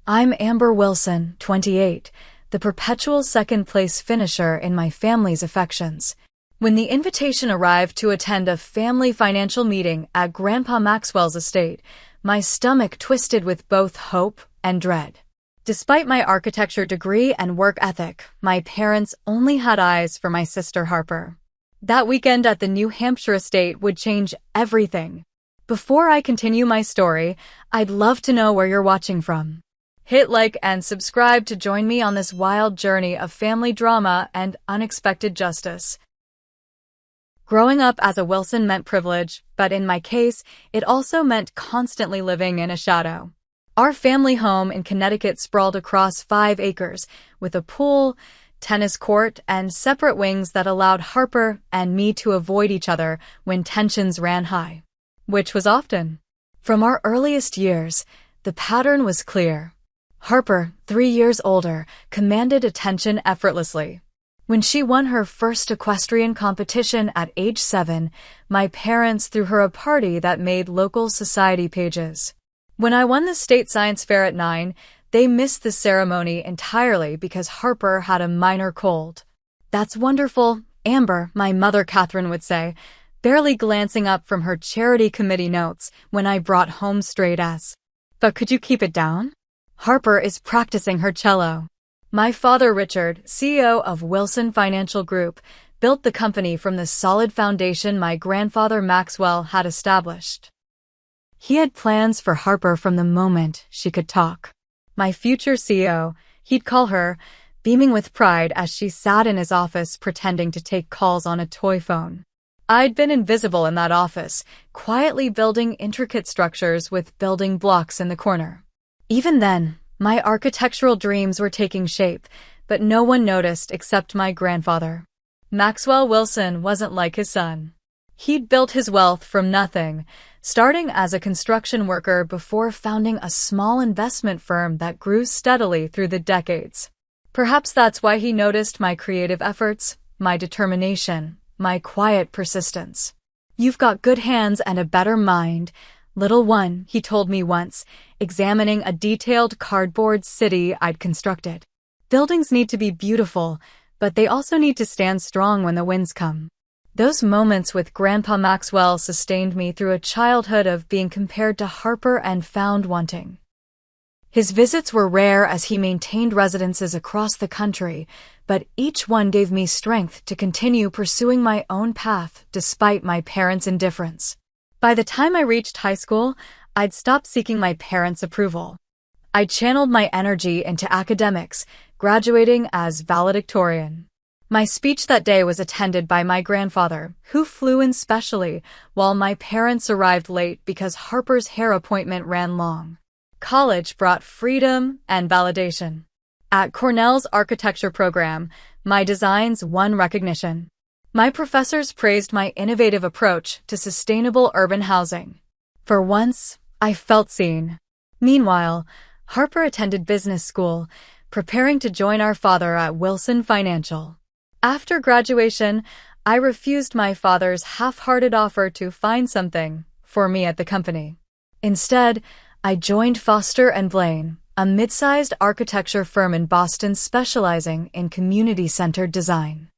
I'm Amber Wilson, 28, the perpetual second-place finisher in my family's affections. When the invitation arrived to attend a family financial meeting at Grandpa Maxwell's estate, my stomach twisted with both hope and dread. Despite my architecture degree and work ethic, my parents only had eyes for my sister Harper. That weekend at the New Hampshire estate would change everything. Before I continue my story, I'd love to know where you're watching from. Hit like and subscribe to join me on this wild journey of family drama and unexpected justice. Growing up as a Wilson meant privilege, but in my case, it also meant constantly living in a shadow. Our family home in Connecticut sprawled across 5 acres, with a pool, tennis court, and separate wings that allowed Harper and me to avoid each other when tensions ran high. Which was often. From our earliest years, the pattern was clear. Harper, 3 years older, commanded attention effortlessly. When she won her first equestrian competition at age 7, my parents threw her a party that made local society pages. When I won the state science fair at 9, they missed the ceremony entirely because Harper had a minor cold. "That's wonderful, Amber," my mother Catherine would say, barely glancing up from her charity committee notes when I brought home straight A's. "But could you keep it down? Harper is practicing her cello." My father Richard, CEO of Wilson Financial Group, built the company from the solid foundation my grandfather Maxwell had established. He had plans for Harper from the moment she could talk. My future CEO, he'd call her, beaming with pride as she sat in his office pretending to take calls on a toy phone. I'd been invisible in that office, quietly building intricate structures with building blocks in the corner. Even then, my architectural dreams were taking shape, but no one noticed except my grandfather. Maxwell Wilson wasn't like his son. He'd built his wealth from nothing, starting as a construction worker before founding a small investment firm that grew steadily through the decades. Perhaps that's why he noticed my creative efforts, my determination, my quiet persistence. "You've got good hands and a better mind, little one," he told me once, examining a detailed cardboard city I'd constructed. "Buildings need to be beautiful, but they also need to stand strong when the winds come." Those moments with Grandpa Maxwell sustained me through a childhood of being compared to Harper and found wanting. His visits were rare as he maintained residences across the country, but each one gave me strength to continue pursuing my own path despite my parents' indifference. By the time I reached high school, I'd stopped seeking my parents' approval. I channeled my energy into academics, graduating as valedictorian. My speech that day was attended by my grandfather, who flew in specially, while my parents arrived late because Harper's hair appointment ran long. College brought freedom and validation. At Cornell's architecture program, my designs won recognition. My professors praised my innovative approach to sustainable urban housing. For once, I felt seen. Meanwhile, Harper attended business school, preparing to join our father at Wilson Financial. After graduation, I refused my father's half-hearted offer to find something for me at the company. Instead, I joined Foster & Blaine, a mid-sized architecture firm in Boston specializing in community-centered design.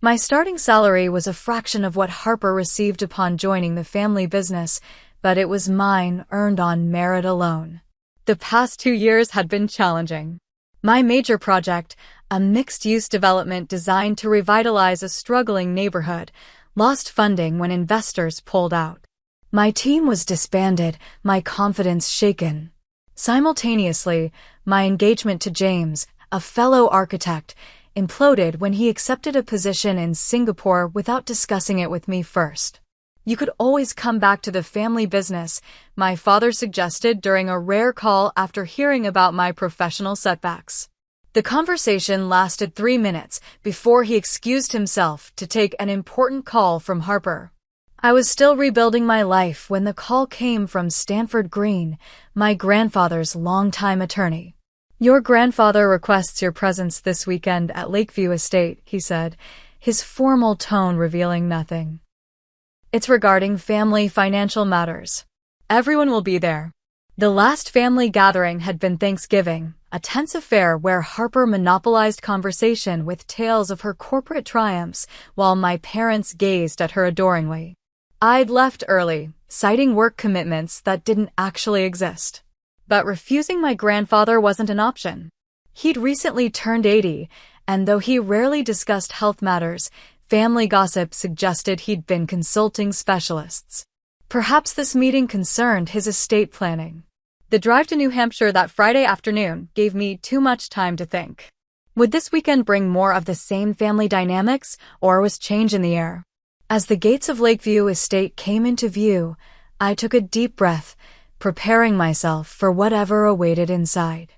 My starting salary was a fraction of what Harper received upon joining the family business, but it was mine, earned on merit alone. The past 2 years had been challenging. My major project, a mixed-use development designed to revitalize a struggling neighborhood, lost funding when investors pulled out. My team was disbanded, my confidence shaken. Simultaneously, my engagement to James, a fellow architect, imploded when he accepted a position in Singapore without discussing it with me first. "You could always come back to the family business," my father suggested during a rare call after hearing about my professional setbacks. The conversation lasted 3 minutes before he excused himself to take an important call from Harper. I was still rebuilding my life when the call came from Stanford Green, my grandfather's longtime attorney. "Your grandfather requests your presence this weekend at Lakeview Estate," he said, his formal tone revealing nothing. "It's regarding family financial matters. Everyone will be there." The last family gathering had been Thanksgiving, a tense affair where Harper monopolized conversation with tales of her corporate triumphs while my parents gazed at her adoringly. I'd left early, citing work commitments that didn't actually exist. But refusing my grandfather wasn't an option. He'd recently turned 80, and though he rarely discussed health matters, family gossip suggested he'd been consulting specialists. Perhaps this meeting concerned his estate planning. The drive to New Hampshire that Friday afternoon gave me too much time to think. Would this weekend bring more of the same family dynamics, or was change in the air? As the gates of Lakeview Estate came into view, I took a deep breath, preparing myself for whatever awaited inside.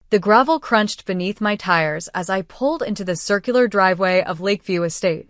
The gravel crunched beneath my tires as I pulled into the circular driveway of Lakeview Estate.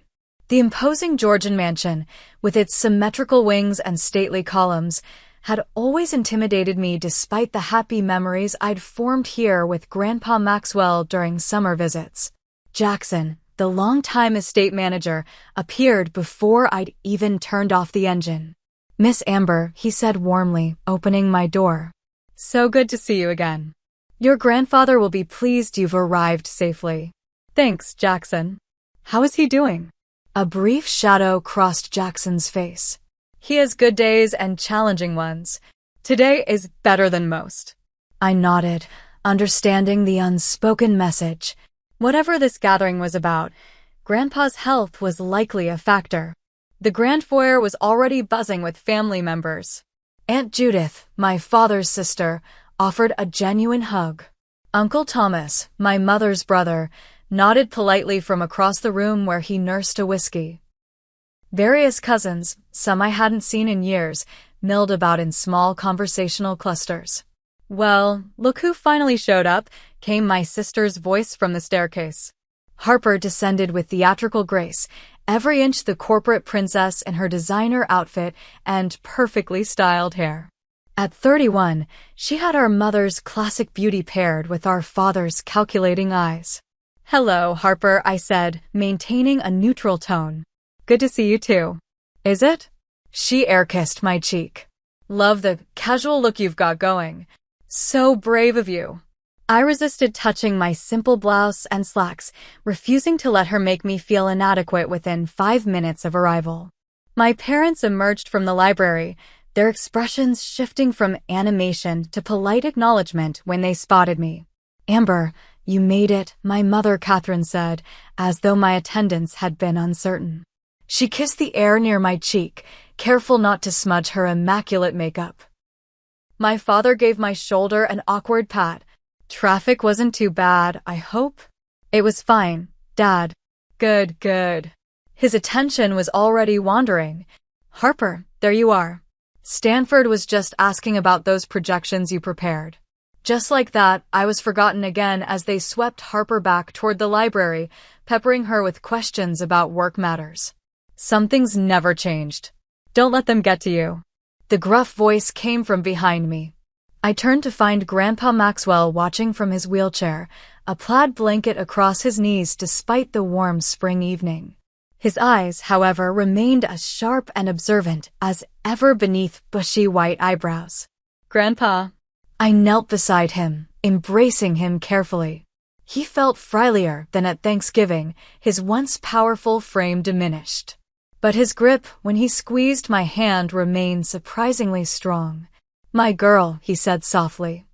The imposing Georgian mansion, with its symmetrical wings and stately columns, had always intimidated me despite the happy memories I'd formed here with Grandpa Maxwell during summer visits. Jackson, the longtime estate manager, appeared before I'd even turned off the engine. "Miss Amber," he said warmly, opening my door. "So good to see you again. Your grandfather will be pleased you've arrived safely." "Thanks, Jackson. How is he doing?" A brief shadow crossed Jackson's face. "He has good days and challenging ones. Today is better than most." I nodded, understanding the unspoken message. Whatever this gathering was about, Grandpa's health was likely a factor. The grand foyer was already buzzing with family members. Aunt Judith, my father's sister, offered a genuine hug. Uncle Thomas, my mother's brother, nodded politely from across the room where he nursed a whiskey. Various cousins, some I hadn't seen in years, milled about in small conversational clusters. "Well, look who finally showed up," came my sister's voice from the staircase. Harper descended with theatrical grace, every inch the corporate princess in her designer outfit and perfectly styled hair. At 31, she had our mother's classic beauty paired with our father's calculating eyes. "Hello, Harper," I said, maintaining a neutral tone. "Good to see you too." "Is it?" She air-kissed my cheek. "Love the casual look you've got going. So brave of you." I resisted touching my simple blouse and slacks, refusing to let her make me feel inadequate within 5 minutes of arrival. My parents emerged from the library, their expressions shifting from animation to polite acknowledgement when they spotted me. "Amber, you made it," my mother Catherine said, as though my attendance had been uncertain. She kissed the air near my cheek, careful not to smudge her immaculate makeup. My father gave my shoulder an awkward pat. "Traffic wasn't too bad, I hope?" "It was fine, Dad." "Good, good." His attention was already wandering. "Harper, there you are. Stanford was just asking about those projections you prepared." Just like that, I was forgotten again as they swept Harper back toward the library, peppering her with questions about work matters. "Some things never changed. Don't let them get to you." The gruff voice came from behind me. I turned to find Grandpa Maxwell watching from his wheelchair, a plaid blanket across his knees despite the warm spring evening. His eyes, however, remained as sharp and observant as ever beneath bushy white eyebrows. "Grandpa." I knelt beside him, embracing him carefully. He felt frilier than at Thanksgiving, his once powerful frame diminished. But his grip, when he squeezed my hand, remained surprisingly strong. "My girl," he said softly.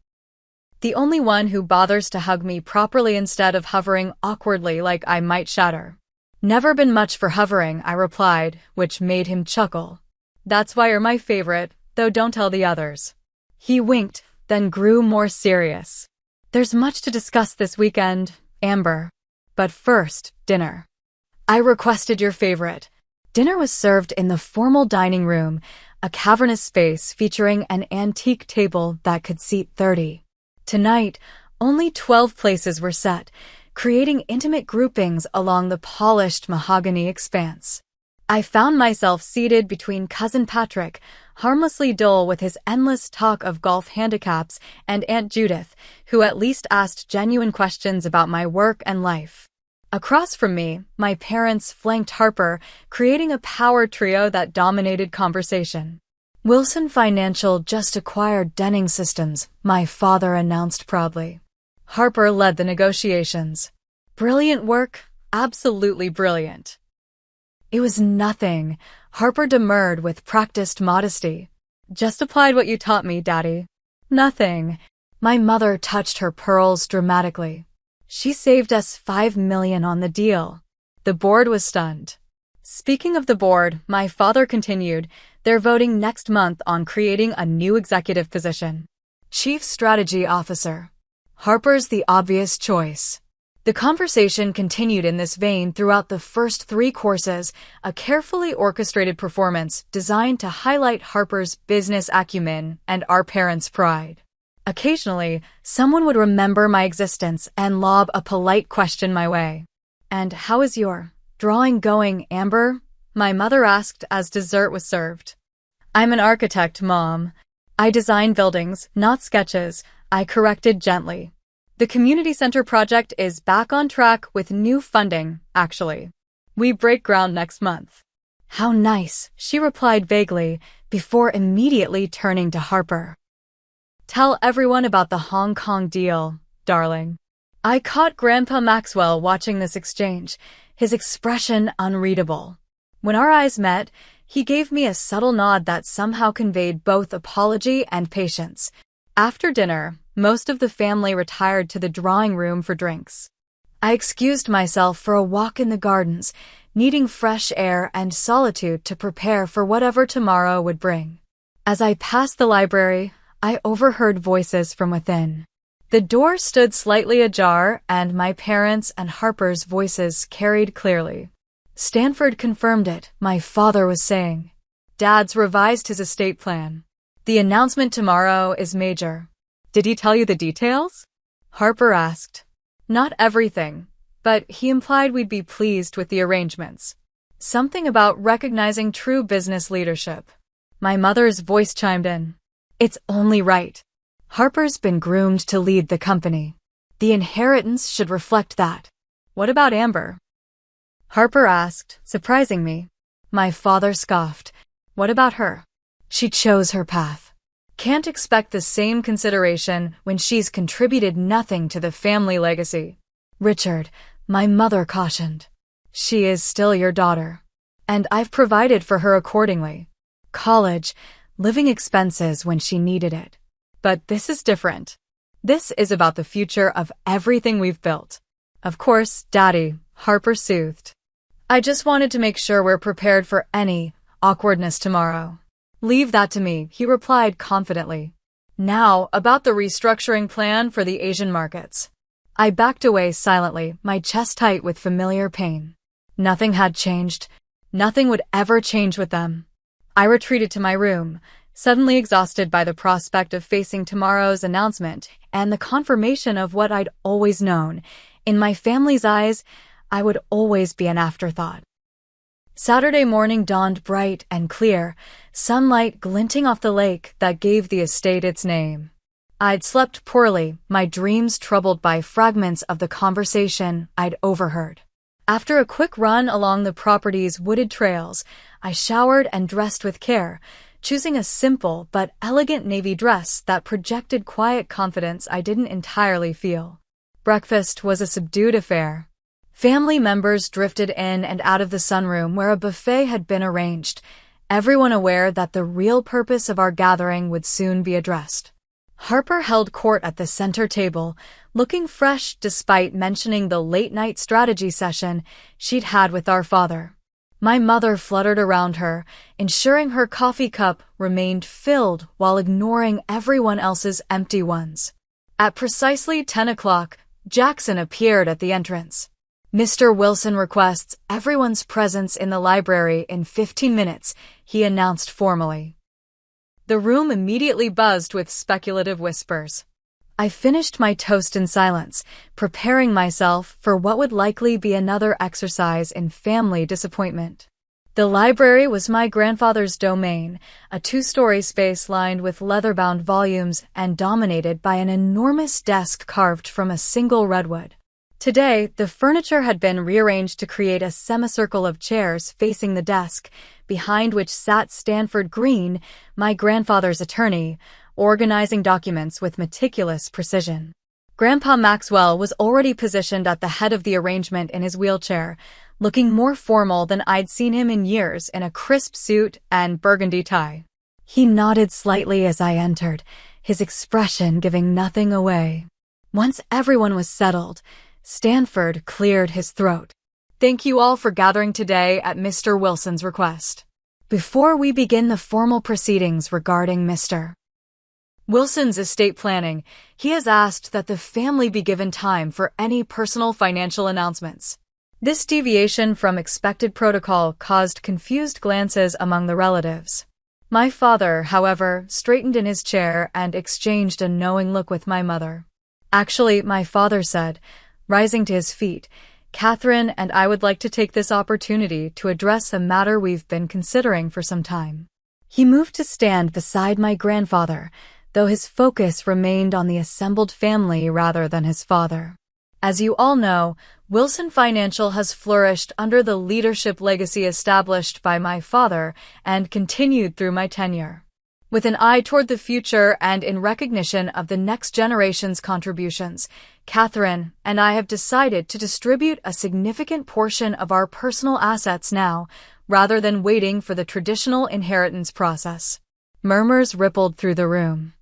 "The only one who bothers to hug me properly instead of hovering awkwardly like I might shatter." "Never been much for hovering," I replied, which made him chuckle. "That's why you're my favorite, though don't tell the others." He winked, then grew more serious. "There's much to discuss this weekend, Amber. But first, dinner. I requested your favorite." Dinner was served in the formal dining room, a cavernous space featuring an antique table that could seat 30. Tonight, only 12 places were set, creating intimate groupings along the polished mahogany expanse. I found myself seated between Cousin Patrick, harmlessly dull with his endless talk of golf handicaps, and Aunt Judith, who at least asked genuine questions about my work and life. Across from me, my parents flanked Harper, creating a power trio that dominated conversation. Wilson Financial just acquired Denning Systems, my father announced proudly. Harper led the negotiations. Brilliant work, absolutely brilliant. It was nothing, Harper demurred with practiced modesty. Just applied what you taught me, Daddy. Nothing. My mother touched her pearls dramatically. She saved us $5 million on the deal. The board was stunned. Speaking of the board, my father continued, they're voting next month on creating a new executive position. Chief Strategy Officer. Harper's the obvious choice. The conversation continued in this vein throughout the first 3 courses, a carefully orchestrated performance designed to highlight Harper's business acumen and our parents' pride. Occasionally, someone would remember my existence and lob a polite question my way. "And how is your drawing going, Amber?" my mother asked as dessert was served. "I'm an architect, Mom. I design buildings, not sketches," I corrected gently. "The community center project is back on track with new funding, actually. We break ground next month." "How nice," she replied vaguely, before immediately turning to Harper. "Tell everyone about the Hong Kong deal, darling." I caught Grandpa Maxwell watching this exchange, his expression unreadable. When our eyes met, he gave me a subtle nod that somehow conveyed both apology and patience. After dinner, most of the family retired to the drawing room for drinks. I excused myself for a walk in the gardens, needing fresh air and solitude to prepare for whatever tomorrow would bring. As I passed the library, I overheard voices from within. The door stood slightly ajar, and my parents' and Harper's voices carried clearly. "Stanford confirmed it," my father was saying. "Dad's revised his estate plan. The announcement tomorrow is major." "Did he tell you the details?" Harper asked. "Not everything, but he implied we'd be pleased with the arrangements. Something about recognizing true business leadership." My mother's voice chimed in. "It's only right. Harper's been groomed to lead the company. The inheritance should reflect that." "What about Amber?" Harper asked, surprising me. My father scoffed. "What about her? She chose her path. Can't expect the same consideration when she's contributed nothing to the family legacy." "Richard," my mother cautioned. "She is still your daughter. And I've provided for her accordingly. College, living expenses when she needed it. But this is different. This is about the future of everything we've built." "Of course, Daddy," Harper soothed. "I just wanted to make sure we're prepared for any awkwardness tomorrow." "Leave that to me," he replied confidently. "Now, about the restructuring plan for the Asian markets." I backed away silently, my chest tight with familiar pain. Nothing had changed. Nothing would ever change with them. I retreated to my room, suddenly exhausted by the prospect of facing tomorrow's announcement and the confirmation of what I'd always known. In my family's eyes, I would always be an afterthought. Saturday morning dawned bright and clear, sunlight glinting off the lake that gave the estate its name. I'd slept poorly, my dreams troubled by fragments of the conversation I'd overheard. After a quick run along the property's wooded trails, I showered and dressed with care, choosing a simple but elegant navy dress that projected quiet confidence I didn't entirely feel. Breakfast was a subdued affair. Family members drifted in and out of the sunroom where a buffet had been arranged, everyone aware that the real purpose of our gathering would soon be addressed. Harper held court at the center table, looking fresh despite mentioning the late-night strategy session she'd had with our father. My mother fluttered around her, ensuring her coffee cup remained filled while ignoring everyone else's empty ones. At precisely 10 o'clock, Jackson appeared at the entrance. "Mr. Wilson requests everyone's presence in the library in 15 minutes, he announced formally. The room immediately buzzed with speculative whispers. I finished my toast in silence, preparing myself for what would likely be another exercise in family disappointment. The library was my grandfather's domain, a 2-story space lined with leather-bound volumes and dominated by an enormous desk carved from a single redwood. Today, the furniture had been rearranged to create a semicircle of chairs facing the desk, behind which sat Stanford Green, my grandfather's attorney, organizing documents with meticulous precision. Grandpa Maxwell was already positioned at the head of the arrangement in his wheelchair, looking more formal than I'd seen him in years in a crisp suit and burgundy tie. He nodded slightly as I entered, his expression giving nothing away. Once everyone was settled, Stanford cleared his throat. Thank you all for gathering today at Mr. Wilson's request. Before we begin the formal proceedings regarding Mr. Wilson's estate planning, he has asked that the family be given time for any personal financial announcements. This deviation from expected protocol caused confused glances among the relatives. My father, however, straightened in his chair and exchanged a knowing look with my mother. Actually, my father said, rising to his feet, Catherine and I would like to take this opportunity to address a matter we've been considering for some time. He moved to stand beside my grandfather, though his focus remained on the assembled family rather than his father. As you all know, Wilson Financial has flourished under the leadership legacy established by my father and continued through my tenure. With an eye toward the future and in recognition of the next generation's contributions, Catherine and I have decided to distribute a significant portion of our personal assets now, rather than waiting for the traditional inheritance process. Murmurs rippled through the room.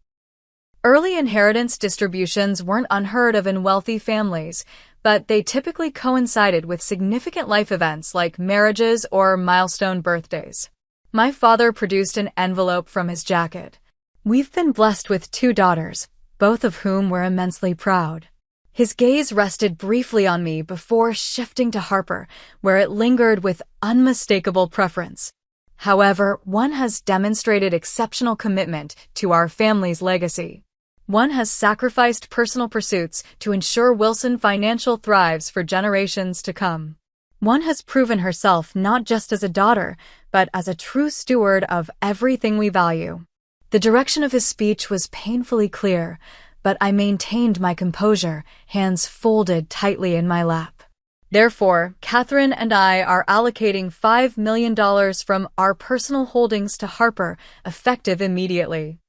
Early inheritance distributions weren't unheard of in wealthy families, but they typically coincided with significant life events like marriages or milestone birthdays. My father produced an envelope from his jacket. We've been blessed with 2 daughters, both of whom we're immensely proud. His gaze rested briefly on me before shifting to Harper, where it lingered with unmistakable preference. However, one has demonstrated exceptional commitment to our family's legacy. One has sacrificed personal pursuits to ensure Wilson Financial thrives for generations to come. One has proven herself not just as a daughter, but as a true steward of everything we value. The direction of his speech was painfully clear, but I maintained my composure, hands folded tightly in my lap. Therefore, Catherine and I are allocating $5 million from our personal holdings to Harper, effective immediately.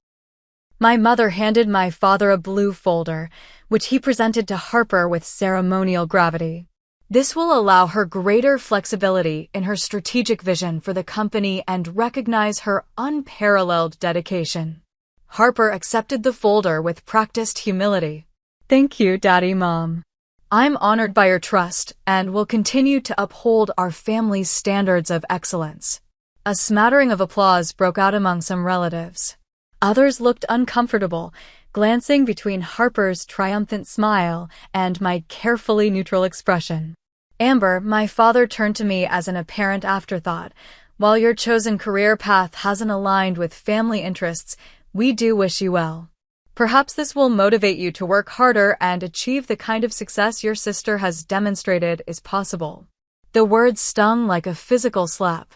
My mother handed my father a blue folder, which he presented to Harper with ceremonial gravity. This will allow her greater flexibility in her strategic vision for the company and recognize her unparalleled dedication. Harper accepted the folder with practiced humility. Thank you, Daddy, Mom. I'm honored by your trust and will continue to uphold our family's standards of excellence. A smattering of applause broke out among some relatives. Others looked uncomfortable, glancing between Harper's triumphant smile and my carefully neutral expression. Amber, my father turned to me as an apparent afterthought. While your chosen career path hasn't aligned with family interests, we do wish you well. Perhaps this will motivate you to work harder and achieve the kind of success your sister has demonstrated is possible. The words stung like a physical slap.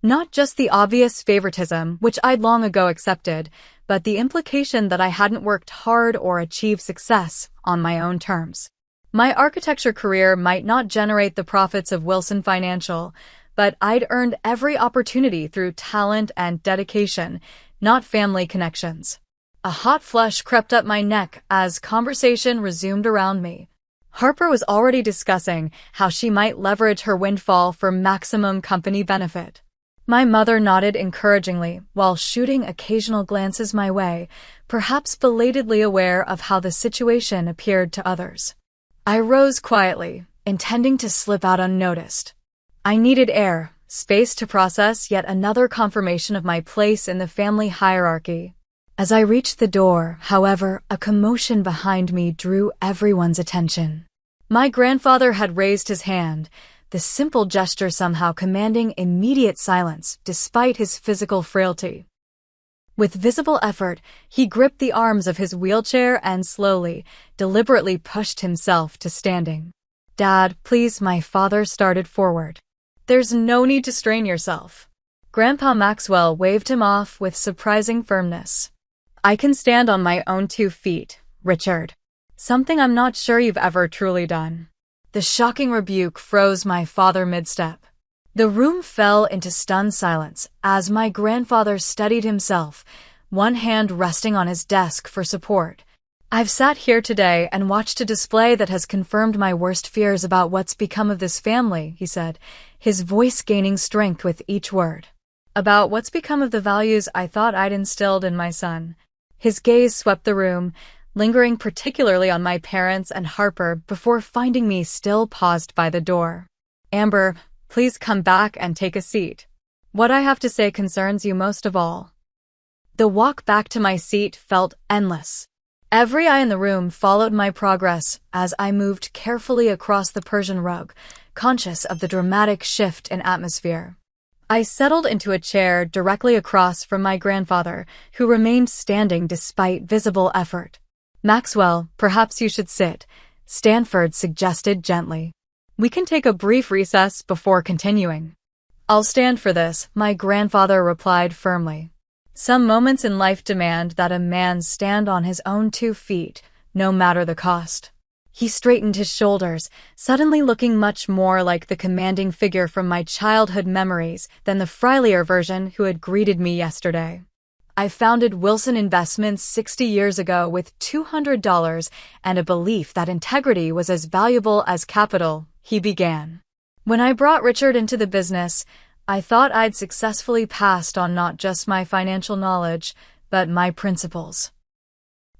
Not just the obvious favoritism, which I'd long ago accepted, but the implication that I hadn't worked hard or achieved success on my own terms. My architecture career might not generate the profits of Wilson Financial, but I'd earned every opportunity through talent and dedication, not family connections. A hot flush crept up my neck as conversation resumed around me. Harper was already discussing how she might leverage her windfall for maximum company benefit. My mother nodded encouragingly while shooting occasional glances my way, perhaps belatedly aware of how the situation appeared to others. I rose quietly, intending to slip out unnoticed. I needed air, space to process yet another confirmation of my place in the family hierarchy. As I reached the door, however, a commotion behind me drew everyone's attention. My grandfather had raised his hand, the simple gesture somehow commanding immediate silence despite his physical frailty. With visible effort, he gripped the arms of his wheelchair and slowly, deliberately pushed himself to standing. Dad, please, my father started forward. There's no need to strain yourself. Grandpa Maxwell waved him off with surprising firmness. I can stand on my own 2 feet, Richard. Something I'm not sure you've ever truly done." The shocking rebuke froze my father mid-step. The room fell into stunned silence as my grandfather steadied himself, one hand resting on his desk for support. "I've sat here today and watched a display that has confirmed my worst fears about what's become of this family," he said, his voice gaining strength with each word. "About what's become of the values I thought I'd instilled in my son." His gaze swept the room, lingering particularly on my parents and Harper before finding me still paused by the door. "Amber, please come back and take a seat. What I have to say concerns you most of all." The walk back to my seat felt endless. Every eye in the room followed my progress as I moved carefully across the Persian rug, conscious of the dramatic shift in atmosphere. I settled into a chair directly across from my grandfather, who remained standing despite visible effort. "Maxwell, perhaps you should sit," Stanford suggested gently. "We can take a brief recess before continuing." "I'll stand for this," my grandfather replied firmly. Some moments in life demand that a man stand on his own 2 feet, no matter the cost. He straightened his shoulders, suddenly looking much more like the commanding figure from my childhood memories than the frilier version who had greeted me yesterday. "I founded Wilson Investments 60 years ago with $200 and a belief that integrity was as valuable as capital," he began. "When I brought Richard into the business, I thought I'd successfully passed on not just my financial knowledge, but my principles."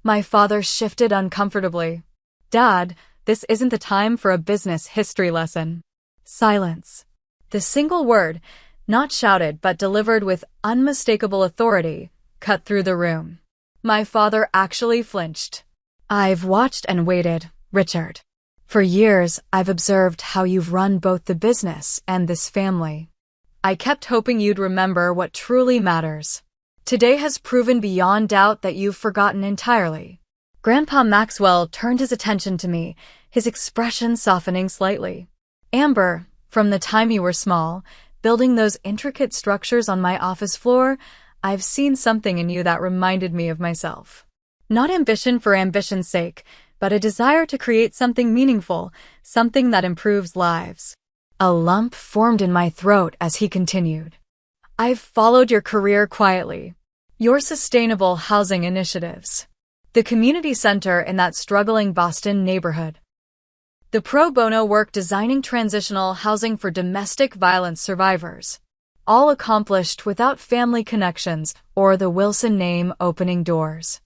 My father shifted uncomfortably. "Dad, this isn't the time for a business history lesson." Silence. The single word, not shouted but delivered with unmistakable authority, cut through the room. My father actually flinched. "I've watched and waited, Richard. For years, I've observed how you've run both the business and this family. I kept hoping you'd remember what truly matters. Today has proven beyond doubt that you've forgotten entirely." Grandpa Maxwell turned his attention to me, his expression softening slightly. "Amber, from the time you were small, building those intricate structures on my office floor, I've seen something in you that reminded me of myself. Not ambition for ambition's sake, but a desire to create something meaningful, something that improves lives." A lump formed in my throat as he continued. "I've followed your career quietly. Your sustainable housing initiatives. The community center in that struggling Boston neighborhood. The pro bono work designing transitional housing for domestic violence survivors. All accomplished without family connections or the Wilson name opening doors."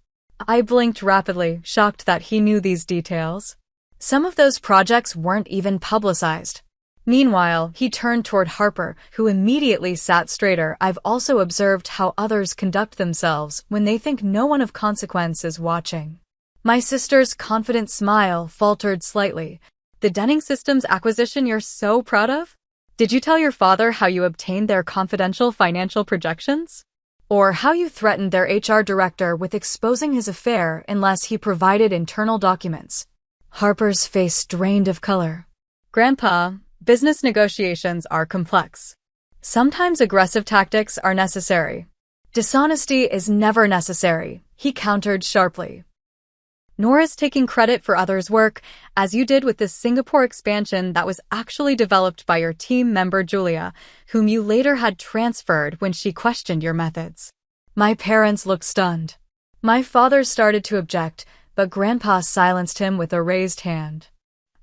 I blinked rapidly, shocked that he knew these details. Some of those projects weren't even publicized. Meanwhile, he turned toward Harper, who immediately sat straighter. "I've also observed how others conduct themselves when they think no one of consequence is watching." My sister's confident smile faltered slightly. "The Denning Systems acquisition you're so proud of? Did you tell your father how you obtained their confidential financial projections? Or how you threatened their HR director with exposing his affair unless he provided internal documents?" Harper's face drained of color. "Grandpa, business negotiations are complex. Sometimes aggressive tactics are necessary. Dishonesty is never necessary," he countered sharply. "Nor is taking credit for others' work, as you did with the Singapore expansion that was actually developed by your team member Julia, whom you later had transferred when she questioned your methods." My parents looked stunned. My father started to object, but Grandpa silenced him with a raised hand.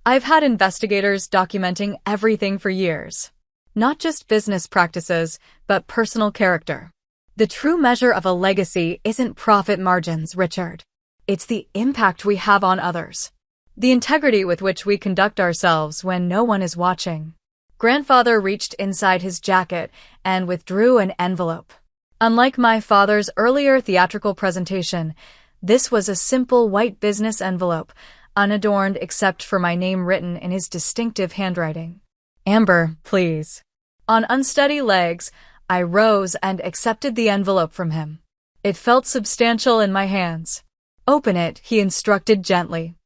"I've had investigators documenting everything for years. Not just business practices, but personal character. The true measure of a legacy isn't profit margins, Richard. It's the impact we have on others. The integrity with which we conduct ourselves when no one is watching." Grandfather reached inside his jacket and withdrew an envelope. Unlike my father's earlier theatrical presentation, this was a simple white business envelope, unadorned except for my name written in his distinctive handwriting. "Amber, please." On unsteady legs, I rose and accepted the envelope from him. It felt substantial in my hands. "Open it," he instructed gently.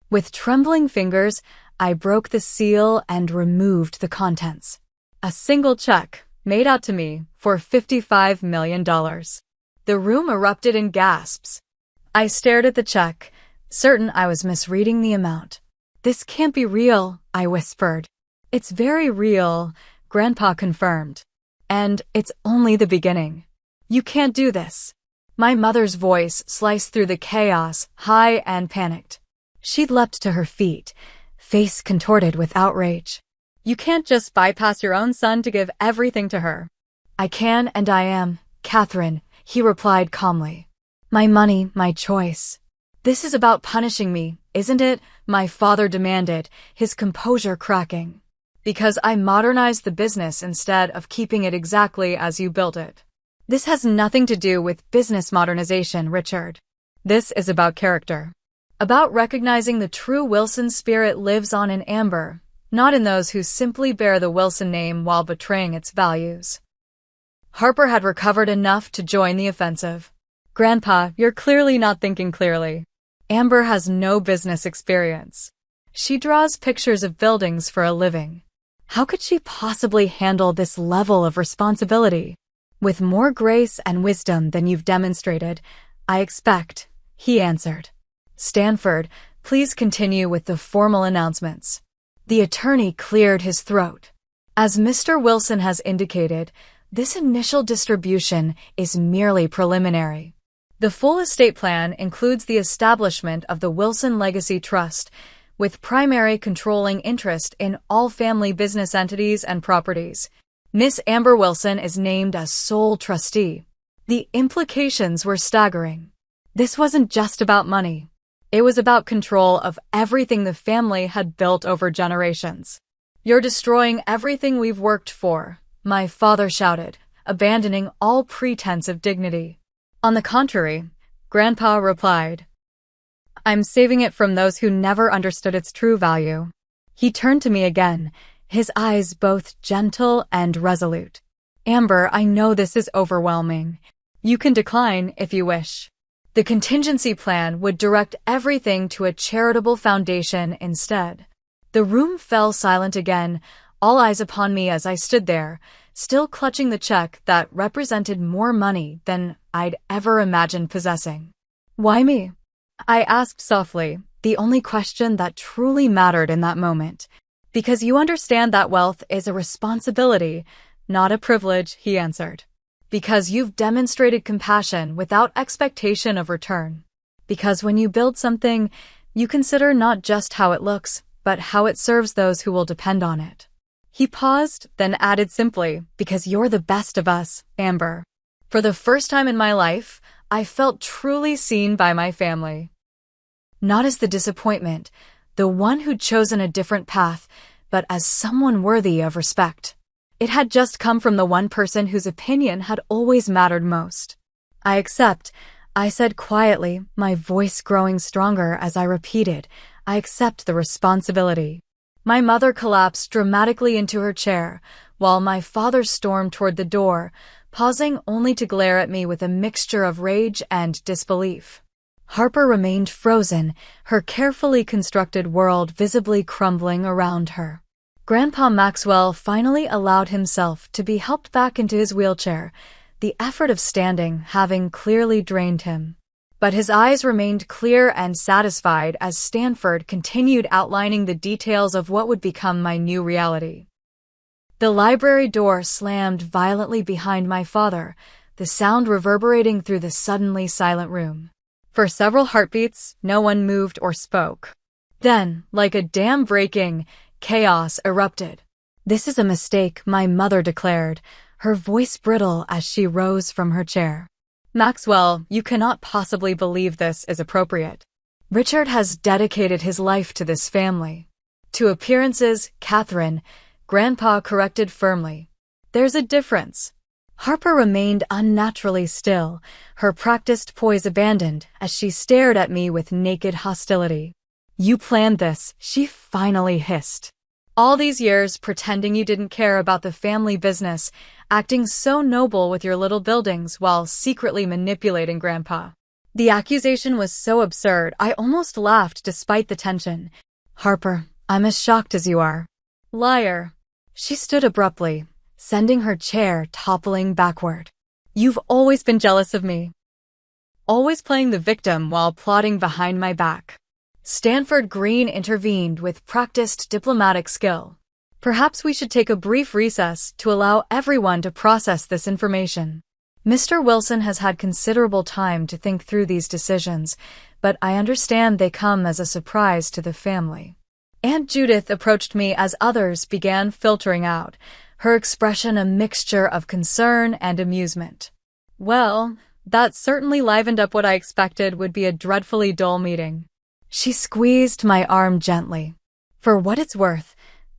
With trembling fingers, I broke the seal and removed the contents. A single check, made out to me, for $55 million. The room erupted in gasps. I stared at the check, certain I was misreading the amount. "This can't be real," I whispered. "It's very real," Grandpa confirmed. "And it's only the beginning. You can't do this." My mother's voice sliced through the chaos, high and panicked. She'd leapt to her feet, face contorted with outrage. "You can't just bypass your own son to give everything to her." "I can and I am, Catherine," he replied calmly. "My money, my choice." "This is about punishing me, isn't it?" my father demanded, his composure cracking. "Because I modernized the business instead of keeping it exactly as you built it." "This has nothing to do with business modernization, Richard. This is about character. About recognizing the true Wilson spirit lives on in Amber, not in those who simply bear the Wilson name while betraying its values." Harper had recovered enough to join the offensive. "Grandpa, you're clearly not thinking clearly. Amber has no business experience. She draws pictures of buildings for a living. How could she possibly handle this level of responsibility?" "With more grace and wisdom than you've demonstrated, I expect," he answered. "Stanford, please continue with the formal announcements." The attorney cleared his throat. "As Mr. Wilson has indicated, this initial distribution is merely preliminary. The full estate plan includes the establishment of the Wilson Legacy Trust, with primary controlling interest in all family business entities and properties. Miss Amber Wilson is named as sole trustee." The implications were staggering. This wasn't just about money. It was about control of everything the family had built over generations. "You're destroying everything we've worked for," my father shouted, abandoning all pretense of dignity. "On the contrary," Grandpa replied, "I'm saving it from those who never understood its true value." He turned to me again, his eyes both gentle and resolute. "Amber, I know this is overwhelming. You can decline if you wish. The contingency plan would direct everything to a charitable foundation instead." The room fell silent again, all eyes upon me as I stood there, still clutching the check that represented more money than I'd ever imagined possessing. "Why me?" I asked softly, the only question that truly mattered in that moment. "Because you understand that wealth is a responsibility, not a privilege," he answered. "Because you've demonstrated compassion without expectation of return. Because when you build something, you consider not just how it looks, but how it serves those who will depend on it." He paused, then added simply, "Because you're the best of us, Amber." For the first time in my life, I felt truly seen by my family. Not as the disappointment, the one who'd chosen a different path, but as someone worthy of respect. It had just come from the one person whose opinion had always mattered most. "I accept," I said quietly, my voice growing stronger as I repeated, "I accept the responsibility." My mother collapsed dramatically into her chair, while my father stormed toward the door, pausing only to glare at me with a mixture of rage and disbelief. Harper remained frozen, her carefully constructed world visibly crumbling around her. Grandpa Maxwell finally allowed himself to be helped back into his wheelchair, the effort of standing having clearly drained him. But his eyes remained clear and satisfied as Stanford continued outlining the details of what would become my new reality. The library door slammed violently behind my father, the sound reverberating through the suddenly silent room. For several heartbeats, no one moved or spoke. Then, like a dam breaking, chaos erupted. "This is a mistake," my mother declared, her voice brittle as she rose from her chair. "Maxwell, you cannot possibly believe this is appropriate. Richard has dedicated his life to this family." "To appearances, Catherine," Grandpa corrected firmly. "There's a difference." Harper remained unnaturally still, her practiced poise abandoned as she stared at me with naked hostility. "You planned this," she finally hissed. "All these years pretending you didn't care about the family business, acting so noble with your little buildings while secretly manipulating Grandpa." The accusation was so absurd, I almost laughed despite the tension. "Harper, I'm as shocked as you are." "Liar." She stood abruptly, sending her chair toppling backward. "You've always been jealous of me. Always playing the victim while plotting behind my back." Stanford Green intervened with practiced diplomatic skill. Perhaps we should take a brief recess to allow everyone to process this information. Mr. Wilson has had considerable time to think through these decisions, but I understand they come as a surprise to the family. Aunt Judith approached me as others began filtering out, her expression a mixture of concern and amusement. Well, that certainly livened up what I expected would be a dreadfully dull meeting. She squeezed my arm gently. For what it's worth,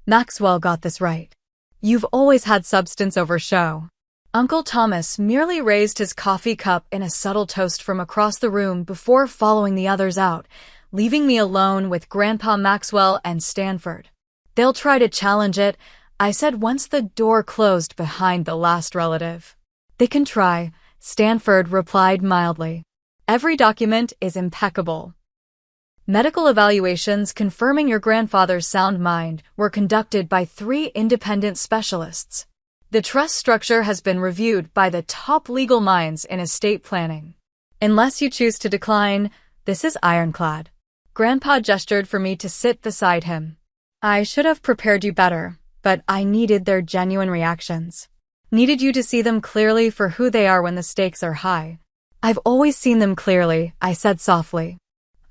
Maxwell got this right. You've always had substance over show. Uncle Thomas merely raised his coffee cup in a subtle toast from across the room before following the others out, leaving me alone with Grandpa Maxwell and Stanford. They'll try to challenge it, I said once the door closed behind the last relative. They can try, Stanford replied mildly. Every document is impeccable. Medical evaluations confirming your grandfather's sound mind were conducted by 3 independent specialists. The trust structure has been reviewed by the top legal minds in estate planning. Unless you choose to decline, this is ironclad. Grandpa gestured for me to sit beside him. I should have prepared you better, but I needed their genuine reactions. Needed you to see them clearly for who they are when the stakes are high. I've always seen them clearly, I said softly.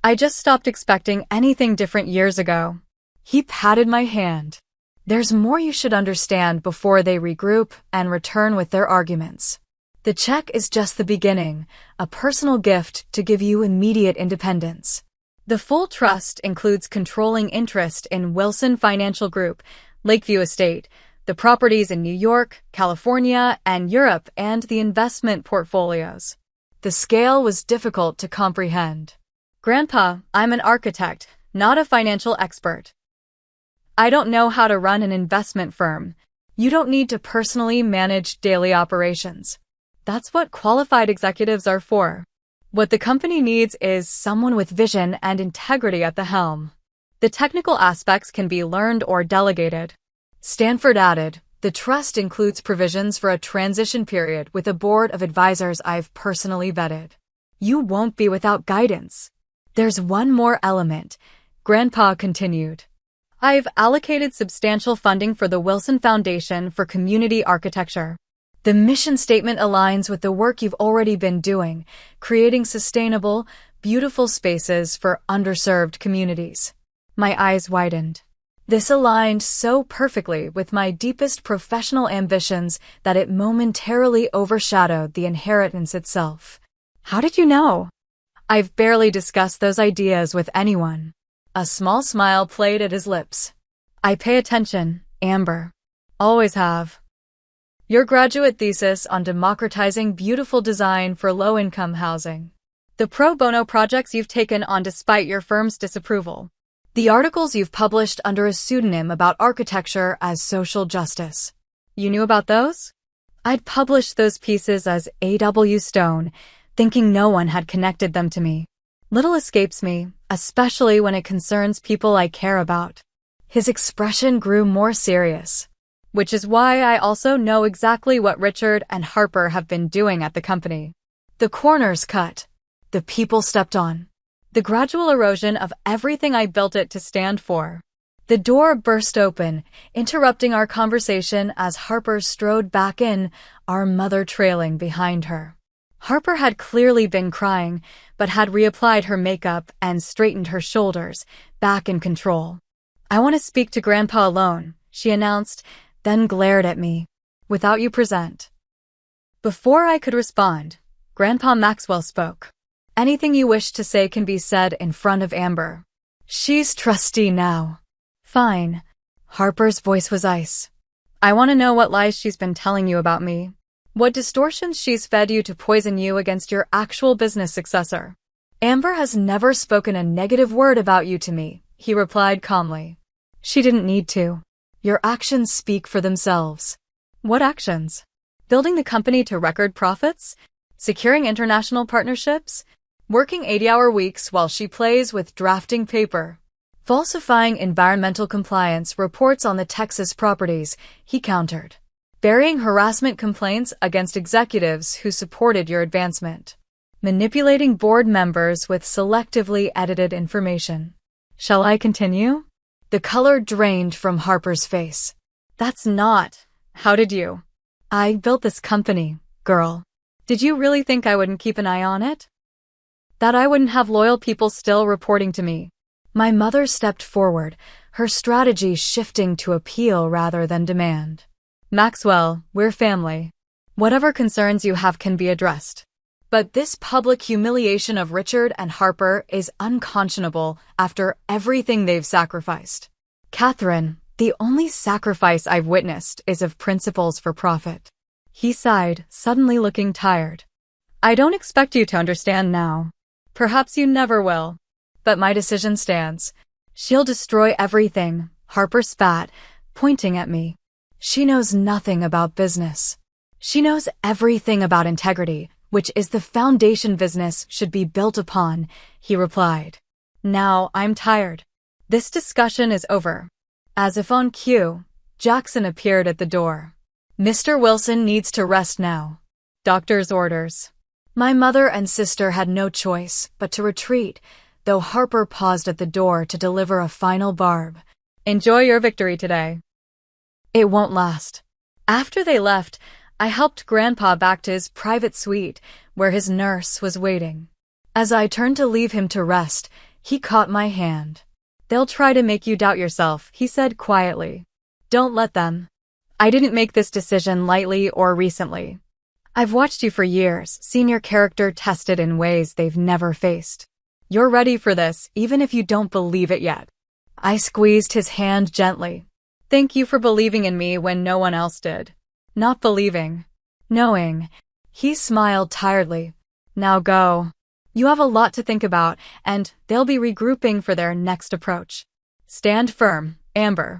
I just stopped expecting anything different years ago. He patted my hand. There's more you should understand before they regroup and return with their arguments. The check is just the beginning, a personal gift to give you immediate independence. The full trust includes controlling interest in Wilson Financial Group, Lakeview Estate, the properties in New York, California, and Europe, and the investment portfolios. The scale was difficult to comprehend. Grandpa, I'm an architect, not a financial expert. I don't know how to run an investment firm. You don't need to personally manage daily operations. That's what qualified executives are for. What the company needs is someone with vision and integrity at the helm. The technical aspects can be learned or delegated. Stanford added, the trust includes provisions for a transition period with a board of advisors I've personally vetted. You won't be without guidance. There's one more element, Grandpa continued. I've allocated substantial funding for the Wilson Foundation for Community Architecture. The mission statement aligns with the work you've already been doing, creating sustainable, beautiful spaces for underserved communities. My eyes widened. This aligned so perfectly with my deepest professional ambitions that it momentarily overshadowed the inheritance itself. How did you know? I've barely discussed those ideas with anyone. A small smile played at his lips. I pay attention, Amber. Always have. Your graduate thesis on democratizing beautiful design for low-income housing. The pro bono projects you've taken on despite your firm's disapproval. The articles you've published under a pseudonym about architecture as social justice. You knew about those? I'd published those pieces as A.W. Stone, thinking no one had connected them to me. Little escapes me, especially when it concerns people I care about. His expression grew more serious. Which is why I also know exactly what Richard and Harper have been doing at the company. The corners cut. The people stepped on. The gradual erosion of everything I built it to stand for. The door burst open, interrupting our conversation as Harper strode back in, our mother trailing behind her. Harper had clearly been crying, but had reapplied her makeup and straightened her shoulders, back in control. I want to speak to Grandpa alone, she announced, then glared at me. Without you present. Before I could respond, Grandpa Maxwell spoke. Anything you wish to say can be said in front of Amber. She's trustee now. Fine. Harper's voice was ice. I want to know what lies she's been telling you about me. What distortions she's fed you to poison you against your actual business successor. Amber has never spoken a negative word about you to me, he replied calmly. She didn't need to. Your actions speak for themselves. What actions? Building the company to record profits? Securing international partnerships? Working 80-hour weeks while she plays with drafting paper? Falsifying environmental compliance reports on the Texas properties, he countered. Burying harassment complaints against executives who supported your advancement. Manipulating board members with selectively edited information. Shall I continue? The color drained from Harper's face. That's not. How did you? I built this company, girl. Did you really think I wouldn't keep an eye on it? That I wouldn't have loyal people still reporting to me? My mother stepped forward, her strategy shifting to appeal rather than demand. Maxwell, we're family. Whatever concerns you have can be addressed. But this public humiliation of Richard and Harper is unconscionable after everything they've sacrificed. Catherine, the only sacrifice I've witnessed is of principles for profit. He sighed, suddenly looking tired. I don't expect you to understand now. Perhaps you never will. But my decision stands. She'll destroy everything, Harper spat, pointing at me. She knows nothing about business. She knows everything about integrity, which is the foundation business should be built upon, he replied. Now I'm tired. This discussion is over. As if on cue, Jackson appeared at the door. Mr. Wilson needs to rest now. Doctor's orders. My mother and sister had no choice but to retreat, though Harper paused at the door to deliver a final barb. Enjoy your victory today. It won't last. After they left, I helped Grandpa back to his private suite, where his nurse was waiting. As I turned to leave him to rest, he caught my hand. They'll try to make you doubt yourself, he said quietly. Don't let them. I didn't make this decision lightly or recently. I've watched you for years, seen your character tested in ways they've never faced. You're ready for this, even if you don't believe it yet. I squeezed his hand gently. Thank you for believing in me when no one else did. Not believing. Knowing. He smiled tiredly. Now go. You have a lot to think about, and they'll be regrouping for their next approach. Stand firm, Amber.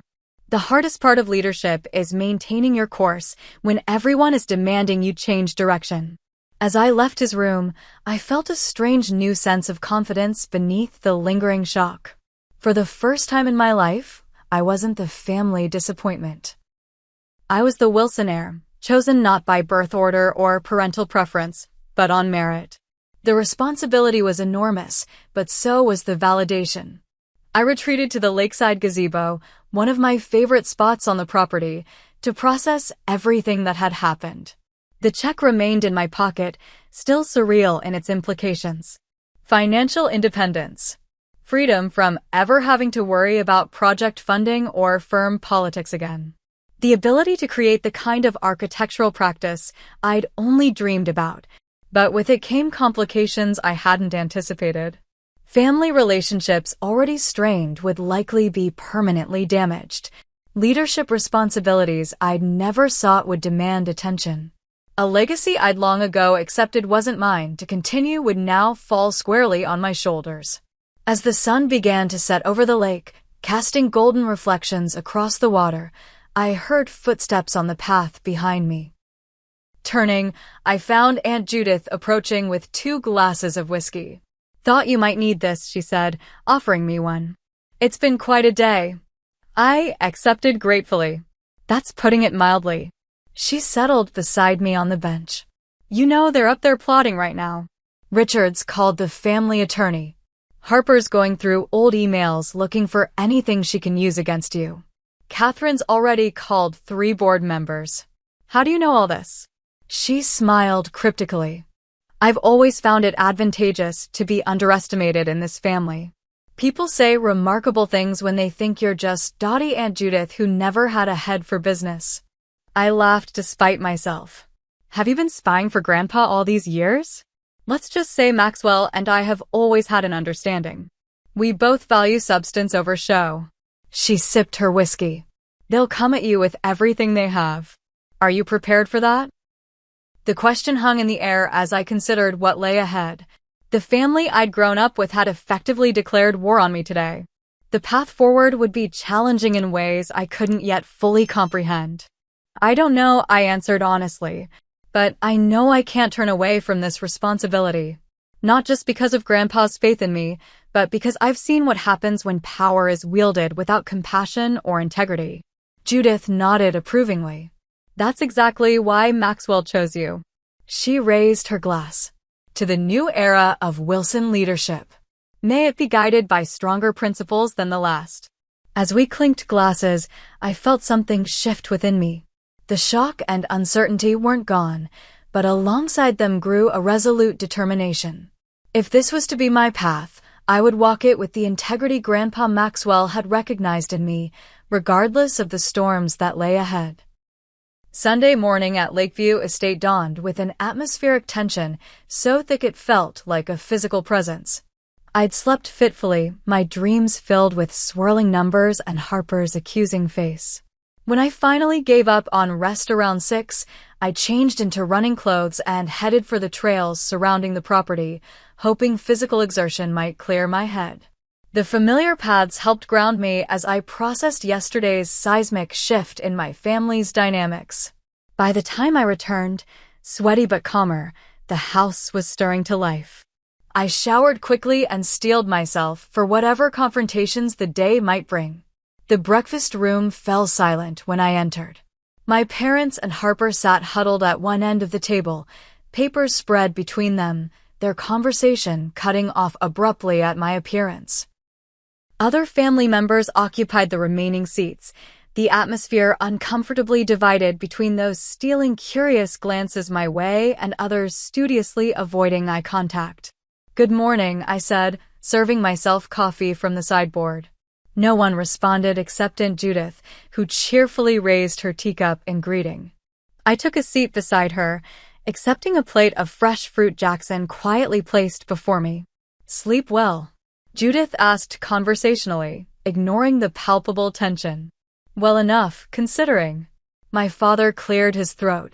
The hardest part of leadership is maintaining your course when everyone is demanding you change direction. As I left his room, I felt a strange new sense of confidence beneath the lingering shock. For the first time in my life, I wasn't the family disappointment. I was the Wilson heir, chosen not by birth order or parental preference, but on merit. The responsibility was enormous, but so was the validation. I retreated to the lakeside gazebo, one of my favorite spots on the property, to process everything that had happened. The check remained in my pocket, still surreal in its implications. Financial independence. Freedom from ever having to worry about project funding or firm politics again. The ability to create the kind of architectural practice I'd only dreamed about, but with it came complications I hadn't anticipated. Family relationships already strained would likely be permanently damaged. Leadership responsibilities I'd never sought would demand attention. A legacy I'd long ago accepted wasn't mine to continue would now fall squarely on my shoulders. As the sun began to set over the lake, casting golden reflections across the water, I heard footsteps on the path behind me. Turning, I found Aunt Judith approaching with 2 glasses of whiskey. Thought you might need this, she said, offering me one. It's been quite a day. I accepted gratefully. That's putting it mildly. She settled beside me on the bench. You know they're up there plotting right now. Richards called the family attorney. Harper's going through old emails looking for anything she can use against you. Catherine's already called 3 board members. How do you know all this? She smiled cryptically. I've always found it advantageous to be underestimated in this family. People say remarkable things when they think you're just dotty Aunt Judith who never had a head for business. I laughed despite myself. Have you been spying for Grandpa all these years? Let's just say Maxwell and I have always had an understanding. We both value substance over show. She sipped her whiskey. They'll come at you with everything they have. Are you prepared for that? The question hung in the air as I considered what lay ahead. The family I'd grown up with had effectively declared war on me today. The path forward would be challenging in ways I couldn't yet fully comprehend. I don't know, I answered honestly, but I know I can't turn away from this responsibility. Not just because of Grandpa's faith in me, but because I've seen what happens when power is wielded without compassion or integrity. Judith nodded approvingly. That's exactly why Maxwell chose you. She raised her glass. To the new era of Wilson leadership. May it be guided by stronger principles than the last. As we clinked glasses, I felt something shift within me. The shock and uncertainty weren't gone, but alongside them grew a resolute determination. If this was to be my path, I would walk it with the integrity Grandpa Maxwell had recognized in me, regardless of the storms that lay ahead. Sunday morning at Lakeview Estate dawned with an atmospheric tension so thick it felt like a physical presence. I'd slept fitfully, my dreams filled with swirling numbers and Harper's accusing face. When I finally gave up on rest around 6, I changed into running clothes and headed for the trails surrounding the property, hoping physical exertion might clear my head. The familiar paths helped ground me as I processed yesterday's seismic shift in my family's dynamics. By the time I returned, sweaty but calmer, the house was stirring to life. I showered quickly and steeled myself for whatever confrontations the day might bring. The breakfast room fell silent when I entered. My parents and Harper sat huddled at one end of the table, papers spread between them, their conversation cutting off abruptly at my appearance. Other family members occupied the remaining seats, the atmosphere uncomfortably divided between those stealing curious glances my way and others studiously avoiding eye contact. "Good morning," I said, serving myself coffee from the sideboard. No one responded except Aunt Judith, who cheerfully raised her teacup in greeting. I took a seat beside her, accepting a plate of fresh fruit Jackson quietly placed before me. "Sleep well?" Judith asked conversationally, ignoring the palpable tension. "Well enough, considering." My father cleared his throat.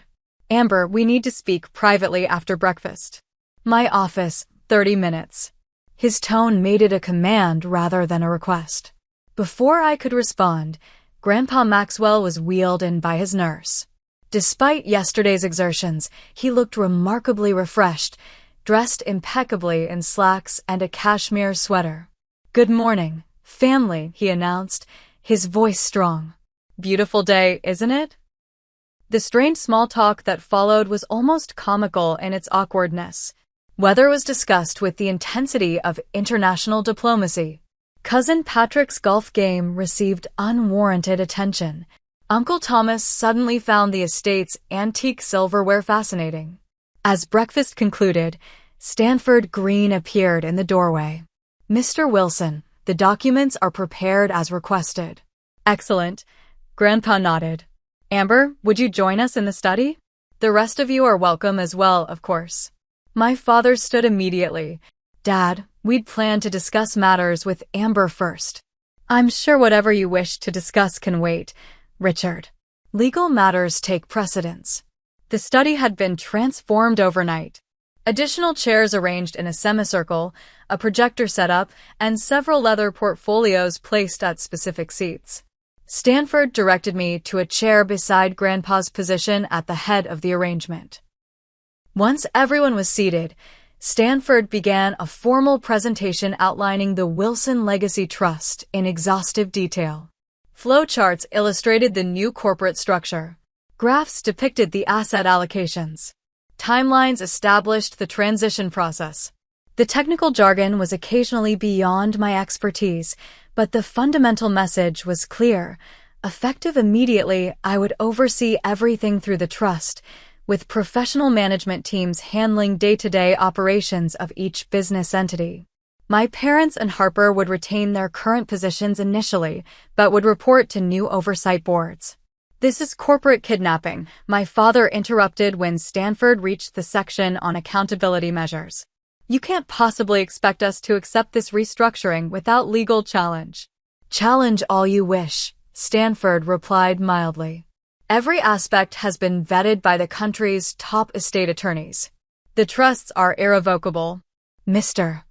"Amber, we need to speak privately after breakfast." "My office, 30 minutes." His tone made it a command rather than a request. Before I could respond, Grandpa Maxwell was wheeled in by his nurse. Despite yesterday's exertions, he looked remarkably refreshed, dressed impeccably in slacks and a cashmere sweater. "Good morning, family," he announced, his voice strong. "Beautiful day, isn't it?" The strained small talk that followed was almost comical in its awkwardness. Weather was discussed with the intensity of international diplomacy. Cousin Patrick's golf game received unwarranted attention. Uncle Thomas suddenly found the estate's antique silverware fascinating. As breakfast concluded, Stanford Green appeared in the doorway. "Mr. Wilson, the documents are prepared as requested." "Excellent." Grandpa nodded. "Amber, would you join us in the study? The rest of you are welcome as well, of course." My father stood immediately. "Dad, we'd planned to discuss matters with Amber first." "I'm sure whatever you wish to discuss can wait, Richard. Legal matters take precedence." The study had been transformed overnight. Additional chairs arranged in a semicircle, a projector set up, and several leather portfolios placed at specific seats. Stanford directed me to a chair beside Grandpa's position at the head of the arrangement. Once everyone was seated, Stanford began a formal presentation outlining the Wilson Legacy Trust in exhaustive detail. Flowcharts illustrated the new corporate structure. Graphs depicted the asset allocations. Timelines established the transition process. The technical jargon was occasionally beyond my expertise, but the fundamental message was clear. Effective immediately, I would oversee everything through the trust, with professional management teams handling day-to-day operations of each business entity. My parents and Harper would retain their current positions initially, but would report to new oversight boards. "This is corporate kidnapping," my father interrupted when Stanford reached the section on accountability measures. "You can't possibly expect us to accept this restructuring without legal challenge." "Challenge all you wish," Stanford replied mildly. "Every aspect has been vetted by the country's top estate attorneys. The trusts are irrevocable. Mr.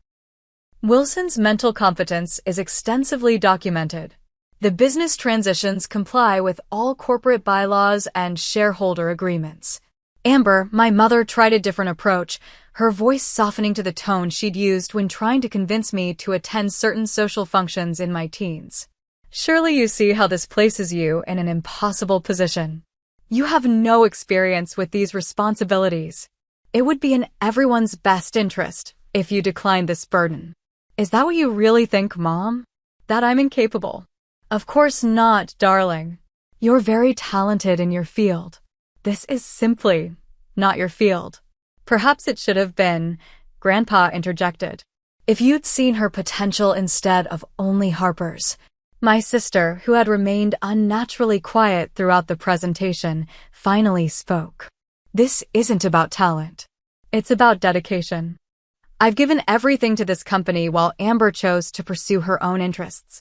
Wilson's mental competence is extensively documented. The business transitions comply with all corporate bylaws and shareholder agreements." Amber, my mother, tried a different approach, her voice softening to the tone she'd used when trying to convince me to attend certain social functions in my teens. "Surely you see how this places you in an impossible position. You have no experience with these responsibilities. It would be in everyone's best interest if you declined this burden." Is that what you really think, Mom? That I'm incapable? Of course not, darling. You're very talented in your field. This is simply not your field. Perhaps it should have been, Grandpa interjected. If you'd seen her potential instead of only Harper's. My sister, who had remained unnaturally quiet throughout the presentation, finally spoke. This isn't about talent. It's about dedication. I've given everything to this company while Amber chose to pursue her own interests.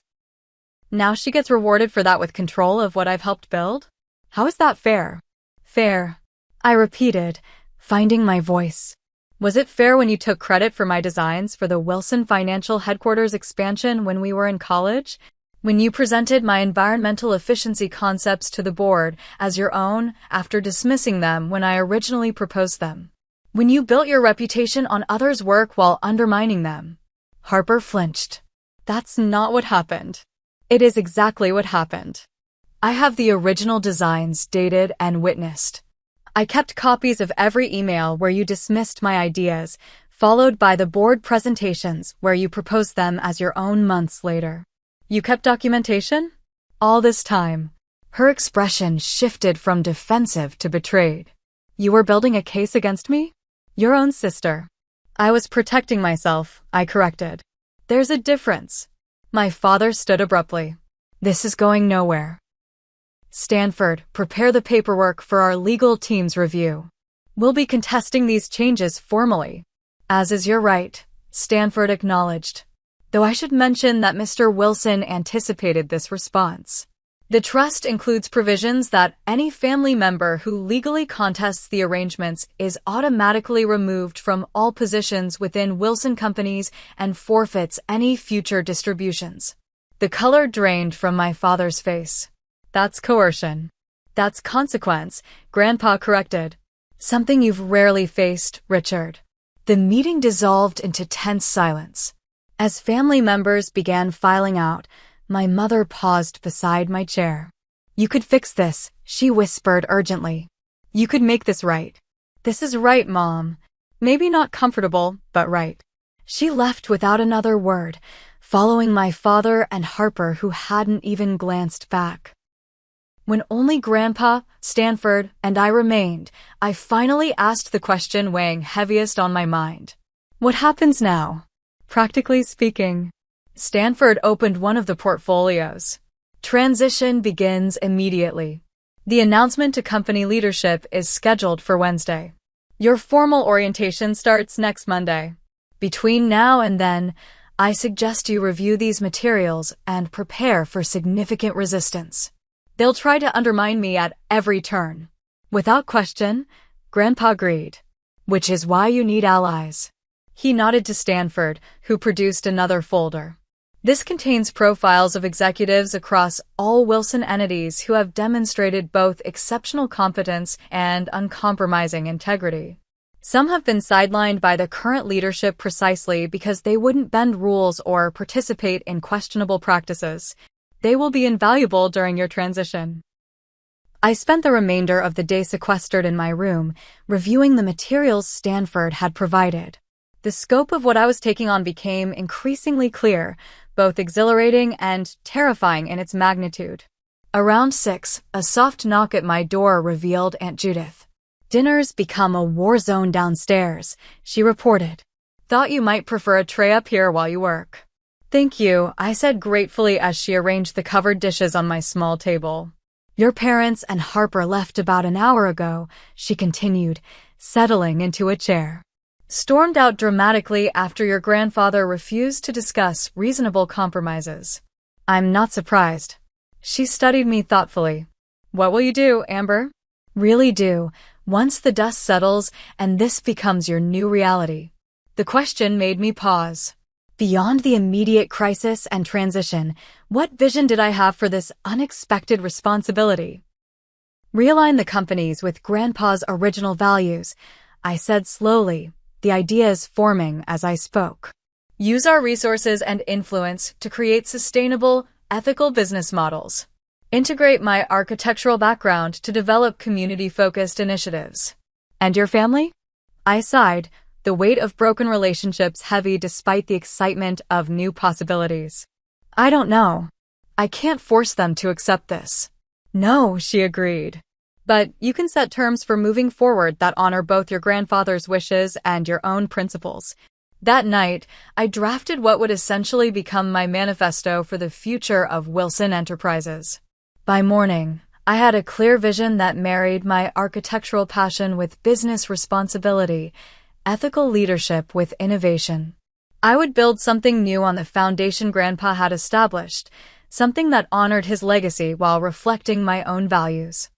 Now she gets rewarded for that with control of what I've helped build? How is that fair? Fair, I repeated, finding my voice. Was it fair when you took credit for my designs for the Wilson Financial Headquarters expansion when we were in college? When you presented my environmental efficiency concepts to the board as your own after dismissing them when I originally proposed them? When you built your reputation on others' work while undermining them? Harper flinched. That's not what happened. It is exactly what happened. I have the original designs dated and witnessed. I kept copies of every email where you dismissed my ideas, followed by the board presentations where you proposed them as your own months later. You kept documentation? All this time. Her expression shifted from defensive to betrayed. You were building a case against me? Your own sister. I was protecting myself, I corrected. There's a difference. My father stood abruptly. This is going nowhere. Stanford, prepare the paperwork for our legal team's review. We'll be contesting these changes formally. As is your right, Stanford acknowledged. Though I should mention that Mr. Wilson anticipated this response. The trust includes provisions that any family member who legally contests the arrangements is automatically removed from all positions within Wilson Companies and forfeits any future distributions. The color drained from my father's face. That's coercion. That's consequence, Grandpa corrected. Something you've rarely faced, Richard. The meeting dissolved into tense silence. As family members began filing out, my mother paused beside my chair. You could fix this, she whispered urgently. You could make this right. This is right, Mom. Maybe not comfortable, but right. She left without another word, following my father and Harper, who hadn't even glanced back. When only Grandpa, Stanford, and I remained, I finally asked the question weighing heaviest on my mind. What happens now? Practically speaking. Stanford opened one of the portfolios. Transition begins immediately. The announcement to company leadership is scheduled for Wednesday. Your formal orientation starts next Monday. Between now and then, I suggest you review these materials and prepare for significant resistance. They'll try to undermine me at every turn. Without question, Grandpa agreed. Which is why you need allies. He nodded to Stanford, who produced another folder. This contains profiles of executives across all Wilson entities who have demonstrated both exceptional competence and uncompromising integrity. Some have been sidelined by the current leadership precisely because they wouldn't bend rules or participate in questionable practices. They will be invaluable during your transition. I spent the remainder of the day sequestered in my room, reviewing the materials Stanford had provided. The scope of what I was taking on became increasingly clear, both exhilarating and terrifying in its magnitude. Around 6, a soft knock at my door revealed Aunt Judith. Dinner's become a war zone downstairs, she reported. Thought you might prefer a tray up here while you work. Thank you, I said gratefully as she arranged the covered dishes on my small table. Your parents and Harper left about an hour ago, she continued, settling into a chair. Stormed out dramatically after your grandfather refused to discuss reasonable compromises. I'm not surprised. She studied me thoughtfully. What will you do, Amber? Really do, once the dust settles and this becomes your new reality. The question made me pause. Beyond the immediate crisis and transition, what vision did I have for this unexpected responsibility? Realign the companies with Grandpa's original values, I said slowly, the ideas forming as I spoke. Use our resources and influence to create sustainable, ethical business models. Integrate my architectural background to develop community-focused initiatives. And your family? I sighed, the weight of broken relationships heavy despite the excitement of new possibilities. I don't know. I can't force them to accept this. No, she agreed. But you can set terms for moving forward that honor both your grandfather's wishes and your own principles. That night, I drafted what would essentially become my manifesto for the future of Wilson Enterprises. By morning, I had a clear vision that married my architectural passion with business responsibility, ethical leadership with innovation. I would build something new on the foundation Grandpa had established, something that honored his legacy while reflecting my own values.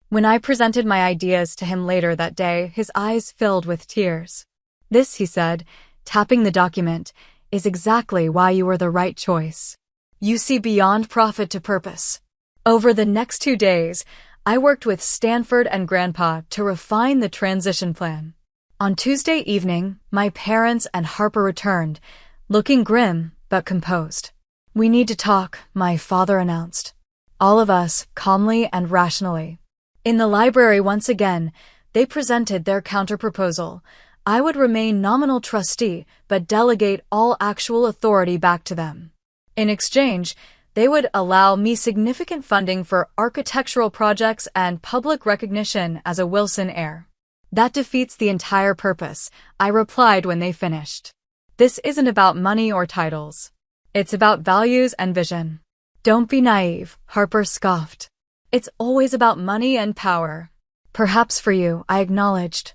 When I presented my ideas to him later that day, his eyes filled with tears. This, he said, tapping the document, is exactly why you were the right choice. You see beyond profit to purpose. Over the next 2 days, I worked with Stanford and Grandpa to refine the transition plan. On Tuesday evening, my parents and Harper returned, looking grim but composed. We need to talk, my father announced. All of us, calmly and rationally. In the library once again, they presented their counterproposal. I would remain nominal trustee, but delegate all actual authority back to them. In exchange, they would allow me significant funding for architectural projects and public recognition as a Wilson heir. That defeats the entire purpose, I replied when they finished. This isn't about money or titles. It's about values and vision. Don't be naive, Harper scoffed. It's always about money and power. Perhaps for you, I acknowledged.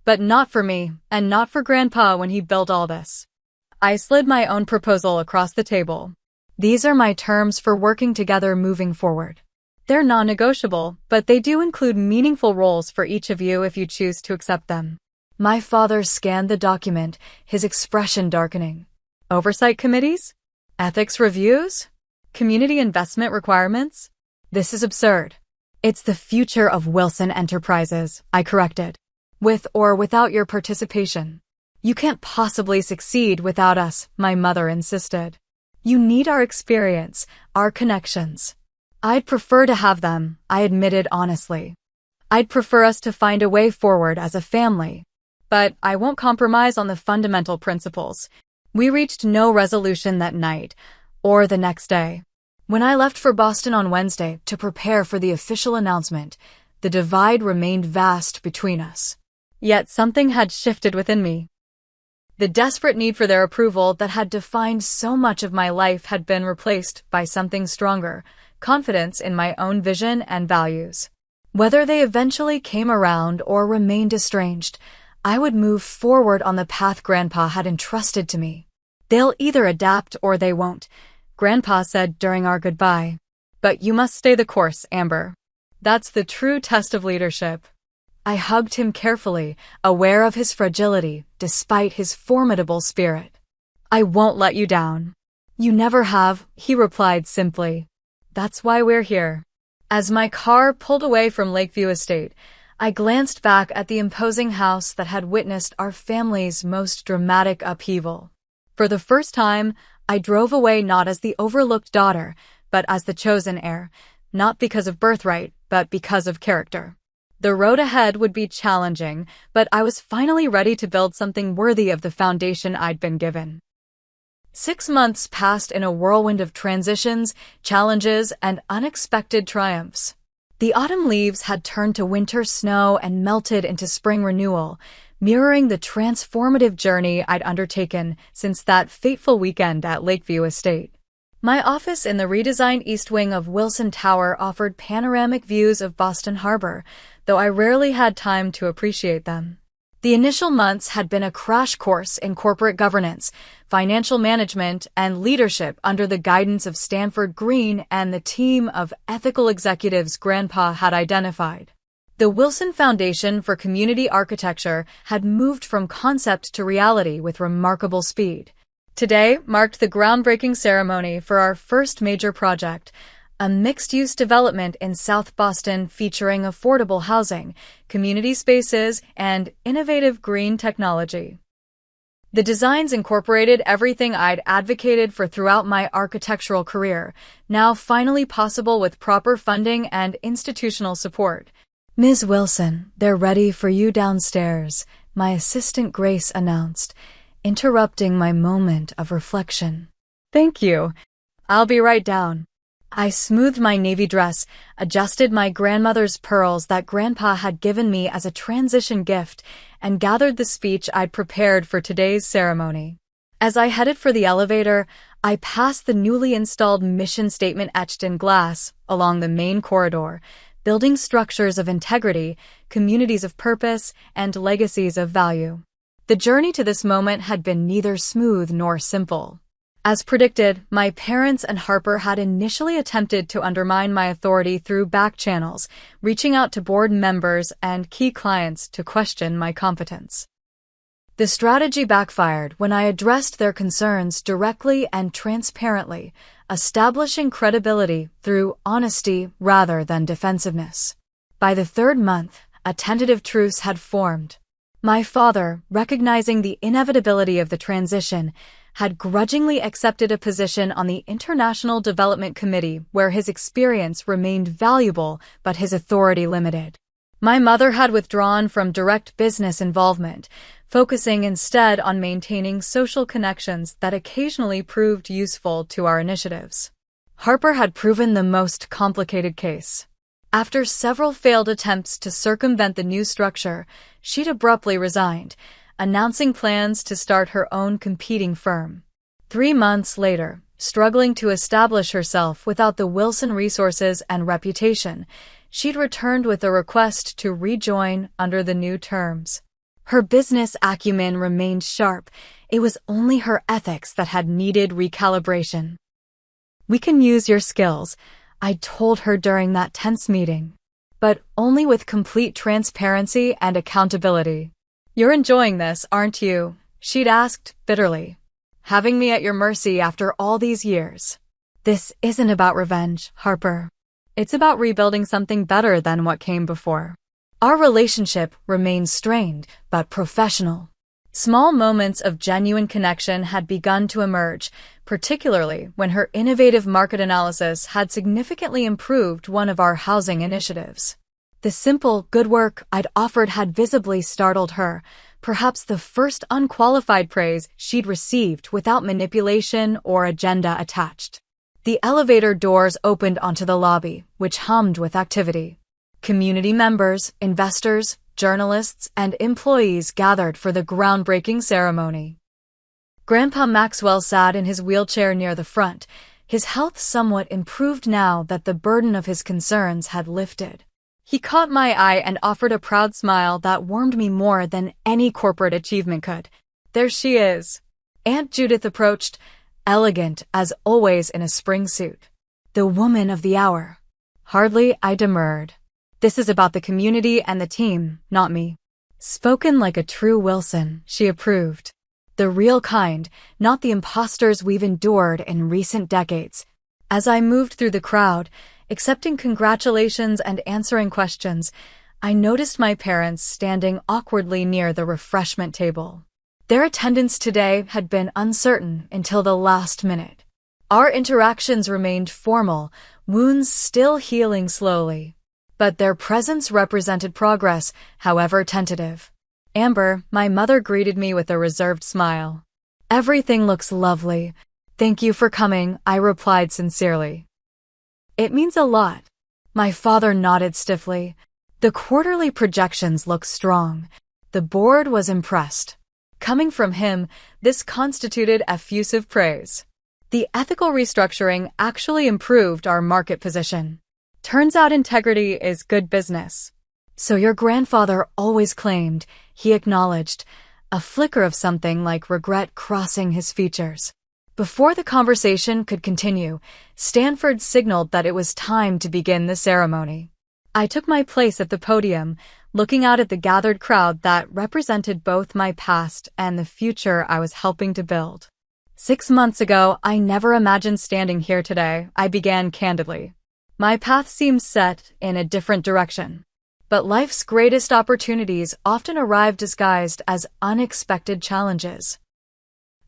But not for me, and not for Grandpa when he built all this. I slid my own proposal across the table. These are my terms for working together moving forward. They're non-negotiable, but they do include meaningful roles for each of you if you choose to accept them. My father scanned the document, his expression darkening. Oversight committees? Ethics reviews? Community investment requirements? This is absurd. It's the future of Wilson Enterprises, I corrected. With or without your participation. You can't possibly succeed without us, my mother insisted. You need our experience, our connections. I'd prefer to have them, I admitted honestly. I'd prefer us to find a way forward as a family. But I won't compromise on the fundamental principles. We reached no resolution that night, or the next day. When I left for Boston on Wednesday to prepare for the official announcement, the divide remained vast between us. Yet something had shifted within me. The desperate need for their approval that had defined so much of my life had been replaced by something stronger, confidence in my own vision and values. Whether they eventually came around or remained estranged, I would move forward on the path Grandpa had entrusted to me. They'll either adapt or they won't, Grandpa said during our goodbye. But you must stay the course, Amber. That's the true test of leadership. I hugged him carefully, aware of his fragility, despite his formidable spirit. I won't let you down. You never have, he replied simply. That's why we're here. As my car pulled away from Lakeview Estate, I glanced back at the imposing house that had witnessed our family's most dramatic upheaval. For the first time, I drove away not as the overlooked daughter, but as the chosen heir, not because of birthright, but because of character. The road ahead would be challenging, but I was finally ready to build something worthy of the foundation I'd been given. 6 months passed in a whirlwind of transitions, challenges, and unexpected triumphs. The autumn leaves had turned to winter snow and melted into spring renewal, mirroring the transformative journey I'd undertaken since that fateful weekend at Lakeview Estate. My office in the redesigned East Wing of Wilson Tower offered panoramic views of Boston Harbor, though I rarely had time to appreciate them. The initial months had been a crash course in corporate governance, financial management, and leadership under the guidance of Stanford Green and the team of ethical executives Grandpa had identified. The Wilson Foundation for Community Architecture had moved from concept to reality with remarkable speed. Today marked the groundbreaking ceremony for our first major project, a mixed-use development in South Boston featuring affordable housing, community spaces, and innovative green technology. The designs incorporated everything I'd advocated for throughout my architectural career, now finally possible with proper funding and institutional support. Ms. Wilson, they're ready for you downstairs, my assistant Grace announced, interrupting my moment of reflection. "Thank you. I'll be right down." I smoothed my navy dress, adjusted my grandmother's pearls that Grandpa had given me as a transition gift, and gathered the speech I'd prepared for today's ceremony. As I headed for the elevator, I passed the newly installed mission statement etched in glass along the main corridor, building structures of integrity, communities of purpose, and legacies of value. The journey to this moment had been neither smooth nor simple. As predicted, my parents and Harper had initially attempted to undermine my authority through back channels, reaching out to board members and key clients to question my competence. The strategy backfired when I addressed their concerns directly and transparently, establishing credibility through honesty rather than defensiveness. By the third month, a tentative truce had formed. My father, recognizing the inevitability of the transition, had grudgingly accepted a position on the International Development Committee where his experience remained valuable but his authority limited. My mother had withdrawn from direct business involvement, focusing instead on maintaining social connections that occasionally proved useful to our initiatives. Harper had proven the most complicated case. After several failed attempts to circumvent the new structure, she'd abruptly resigned, announcing plans to start her own competing firm. 3 months later, struggling to establish herself without the Wilson resources and reputation, she'd returned with a request to rejoin under the new terms. Her business acumen remained sharp. It was only her ethics that had needed recalibration. "We can use your skills," I told her during that tense meeting, "but only with complete transparency and accountability." "You're enjoying this, aren't you?" she'd asked bitterly. "Having me at your mercy after all these years." "This isn't about revenge, Harper. It's about rebuilding something better than what came before." Our relationship remained strained but professional. Small moments of genuine connection had begun to emerge, particularly when her innovative market analysis had significantly improved one of our housing initiatives. The simple, "good work" I'd offered had visibly startled her, perhaps the first unqualified praise she'd received without manipulation or agenda attached. The elevator doors opened onto the lobby, which hummed with activity. Community members, investors, journalists, and employees gathered for the groundbreaking ceremony. Grandpa Maxwell sat in his wheelchair near the front, his health somewhat improved now that the burden of his concerns had lifted. He caught my eye and offered a proud smile that warmed me more than any corporate achievement could. "There she is." Aunt Judith approached, elegant as always in a spring suit. "The woman of the hour." Hardly I demurred. "This is about the community and the team, not me." "Spoken like a true Wilson," she approved. "The real kind, not the imposters we've endured in recent decades." As I moved through the crowd, accepting congratulations and answering questions, I noticed my parents standing awkwardly near the refreshment table. Their attendance today had been uncertain until the last minute. Our interactions remained formal, wounds still healing slowly. But their presence represented progress, however tentative. "Amber," my mother greeted me with a reserved smile. "Everything looks lovely. Thank you for coming," I replied sincerely. "It means a lot." My father nodded stiffly. The quarterly projections looked strong. The board was impressed. Coming from him, this constituted effusive praise. The ethical restructuring actually improved our market position. "Turns out integrity is good business." "So your grandfather always claimed," he acknowledged, a flicker of something like regret crossing his features. Before the conversation could continue, Stanford signaled that it was time to begin the ceremony. I took my place at the podium, looking out at the gathered crowd that represented both my past and the future I was helping to build. 6 months ago, I never imagined standing here today, I began candidly. My path seemed set in a different direction. But life's greatest opportunities often arrive disguised as unexpected challenges.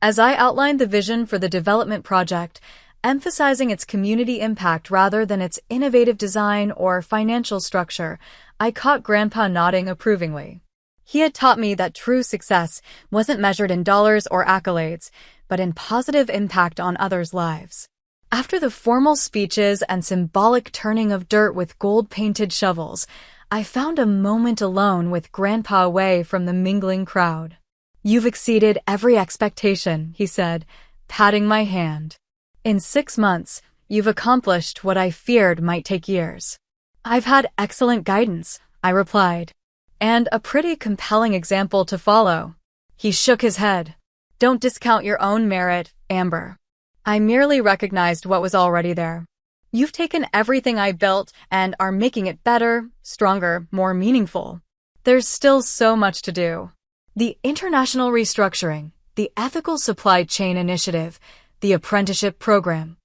As I outlined the vision for the development project, emphasizing its community impact rather than its innovative design or financial structure, I caught Grandpa nodding approvingly. He had taught me that true success wasn't measured in dollars or accolades, but in positive impact on others' lives. After the formal speeches and symbolic turning of dirt with gold-painted shovels, I found a moment alone with Grandpa away from the mingling crowd. "You've exceeded every expectation," he said, patting my hand. "In 6 months, you've accomplished what I feared might take years." "I've had excellent guidance," I replied, "and a pretty compelling example to follow." He shook his head. "Don't discount your own merit, Amber. I merely recognized what was already there. You've taken everything I built and are making it better, stronger, more meaningful. There's still so much to do. The international restructuring, the ethical supply chain initiative, the apprenticeship program.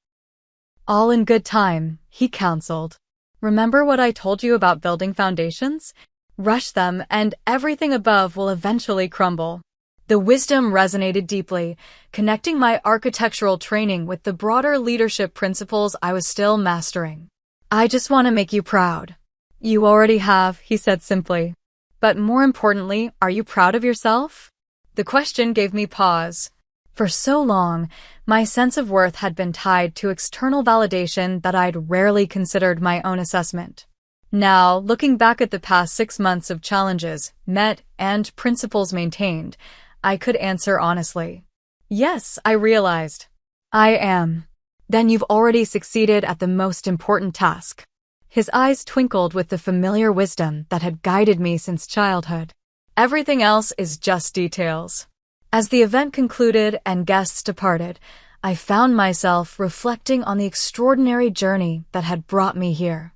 All in good time," he counseled. "Remember what I told you about building foundations? Rush them and everything above will eventually crumble." The wisdom resonated deeply, connecting my architectural training with the broader leadership principles I was still mastering. "I just want to make you proud." "You already have," he said simply. "But more importantly, are you proud of yourself?" The question gave me pause. For so long, my sense of worth had been tied to external validation that I'd rarely considered my own assessment. Now, looking back at the past 6 months of challenges met and principles maintained, I could answer honestly. Yes, I realized. I am. "Then you've already succeeded at the most important task." His eyes twinkled with the familiar wisdom that had guided me since childhood. "Everything else is just details." As the event concluded and guests departed, I found myself reflecting on the extraordinary journey that had brought me here.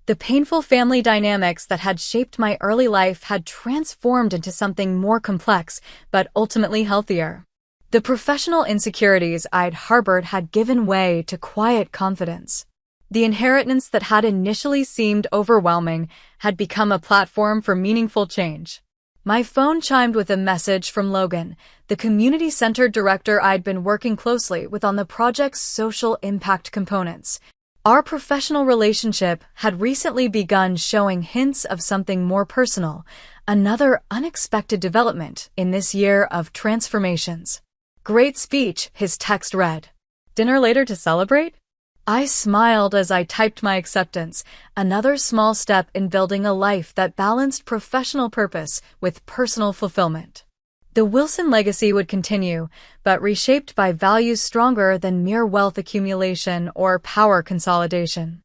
The painful family dynamics that had shaped my early life had transformed into something more complex, but ultimately healthier. The professional insecurities I'd harbored had given way to quiet confidence. The inheritance that had initially seemed overwhelming had become a platform for meaningful change. My phone chimed with a message from Logan, the community-centered director I'd been working closely with on the project's social impact components. Our professional relationship had recently begun showing hints of something more personal, another unexpected development in this year of transformations. "Great speech," his text read. "Dinner later to celebrate?" I smiled as I typed my acceptance, another small step in building a life that balanced professional purpose with personal fulfillment. The Wilson legacy would continue, but reshaped by values stronger than mere wealth accumulation or power consolidation.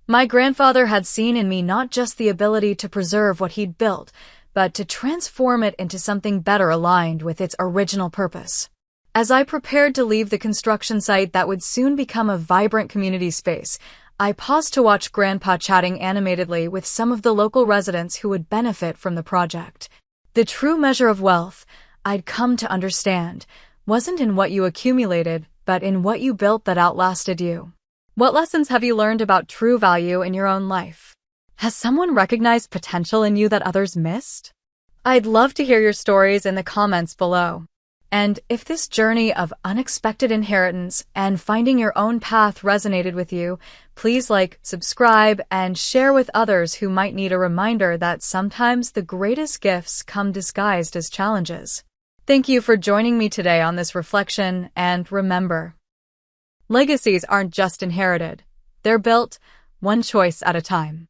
My grandfather had seen in me not just the ability to preserve what he'd built, but to transform it into something better aligned with its original purpose. As I prepared to leave the construction site that would soon become a vibrant community space, I paused to watch Grandpa chatting animatedly with some of the local residents who would benefit from the project. The true measure of wealth, I'd come to understand, wasn't in what you accumulated, but in what you built that outlasted you. What lessons have you learned about true value in your own life? Has someone recognized potential in you that others missed? I'd love to hear your stories in the comments below. And if this journey of unexpected inheritance and finding your own path resonated with you, please like, subscribe, and share with others who might need a reminder that sometimes the greatest gifts come disguised as challenges. Thank you for joining me today on this reflection, and remember, legacies aren't just inherited. They're built, one choice at a time.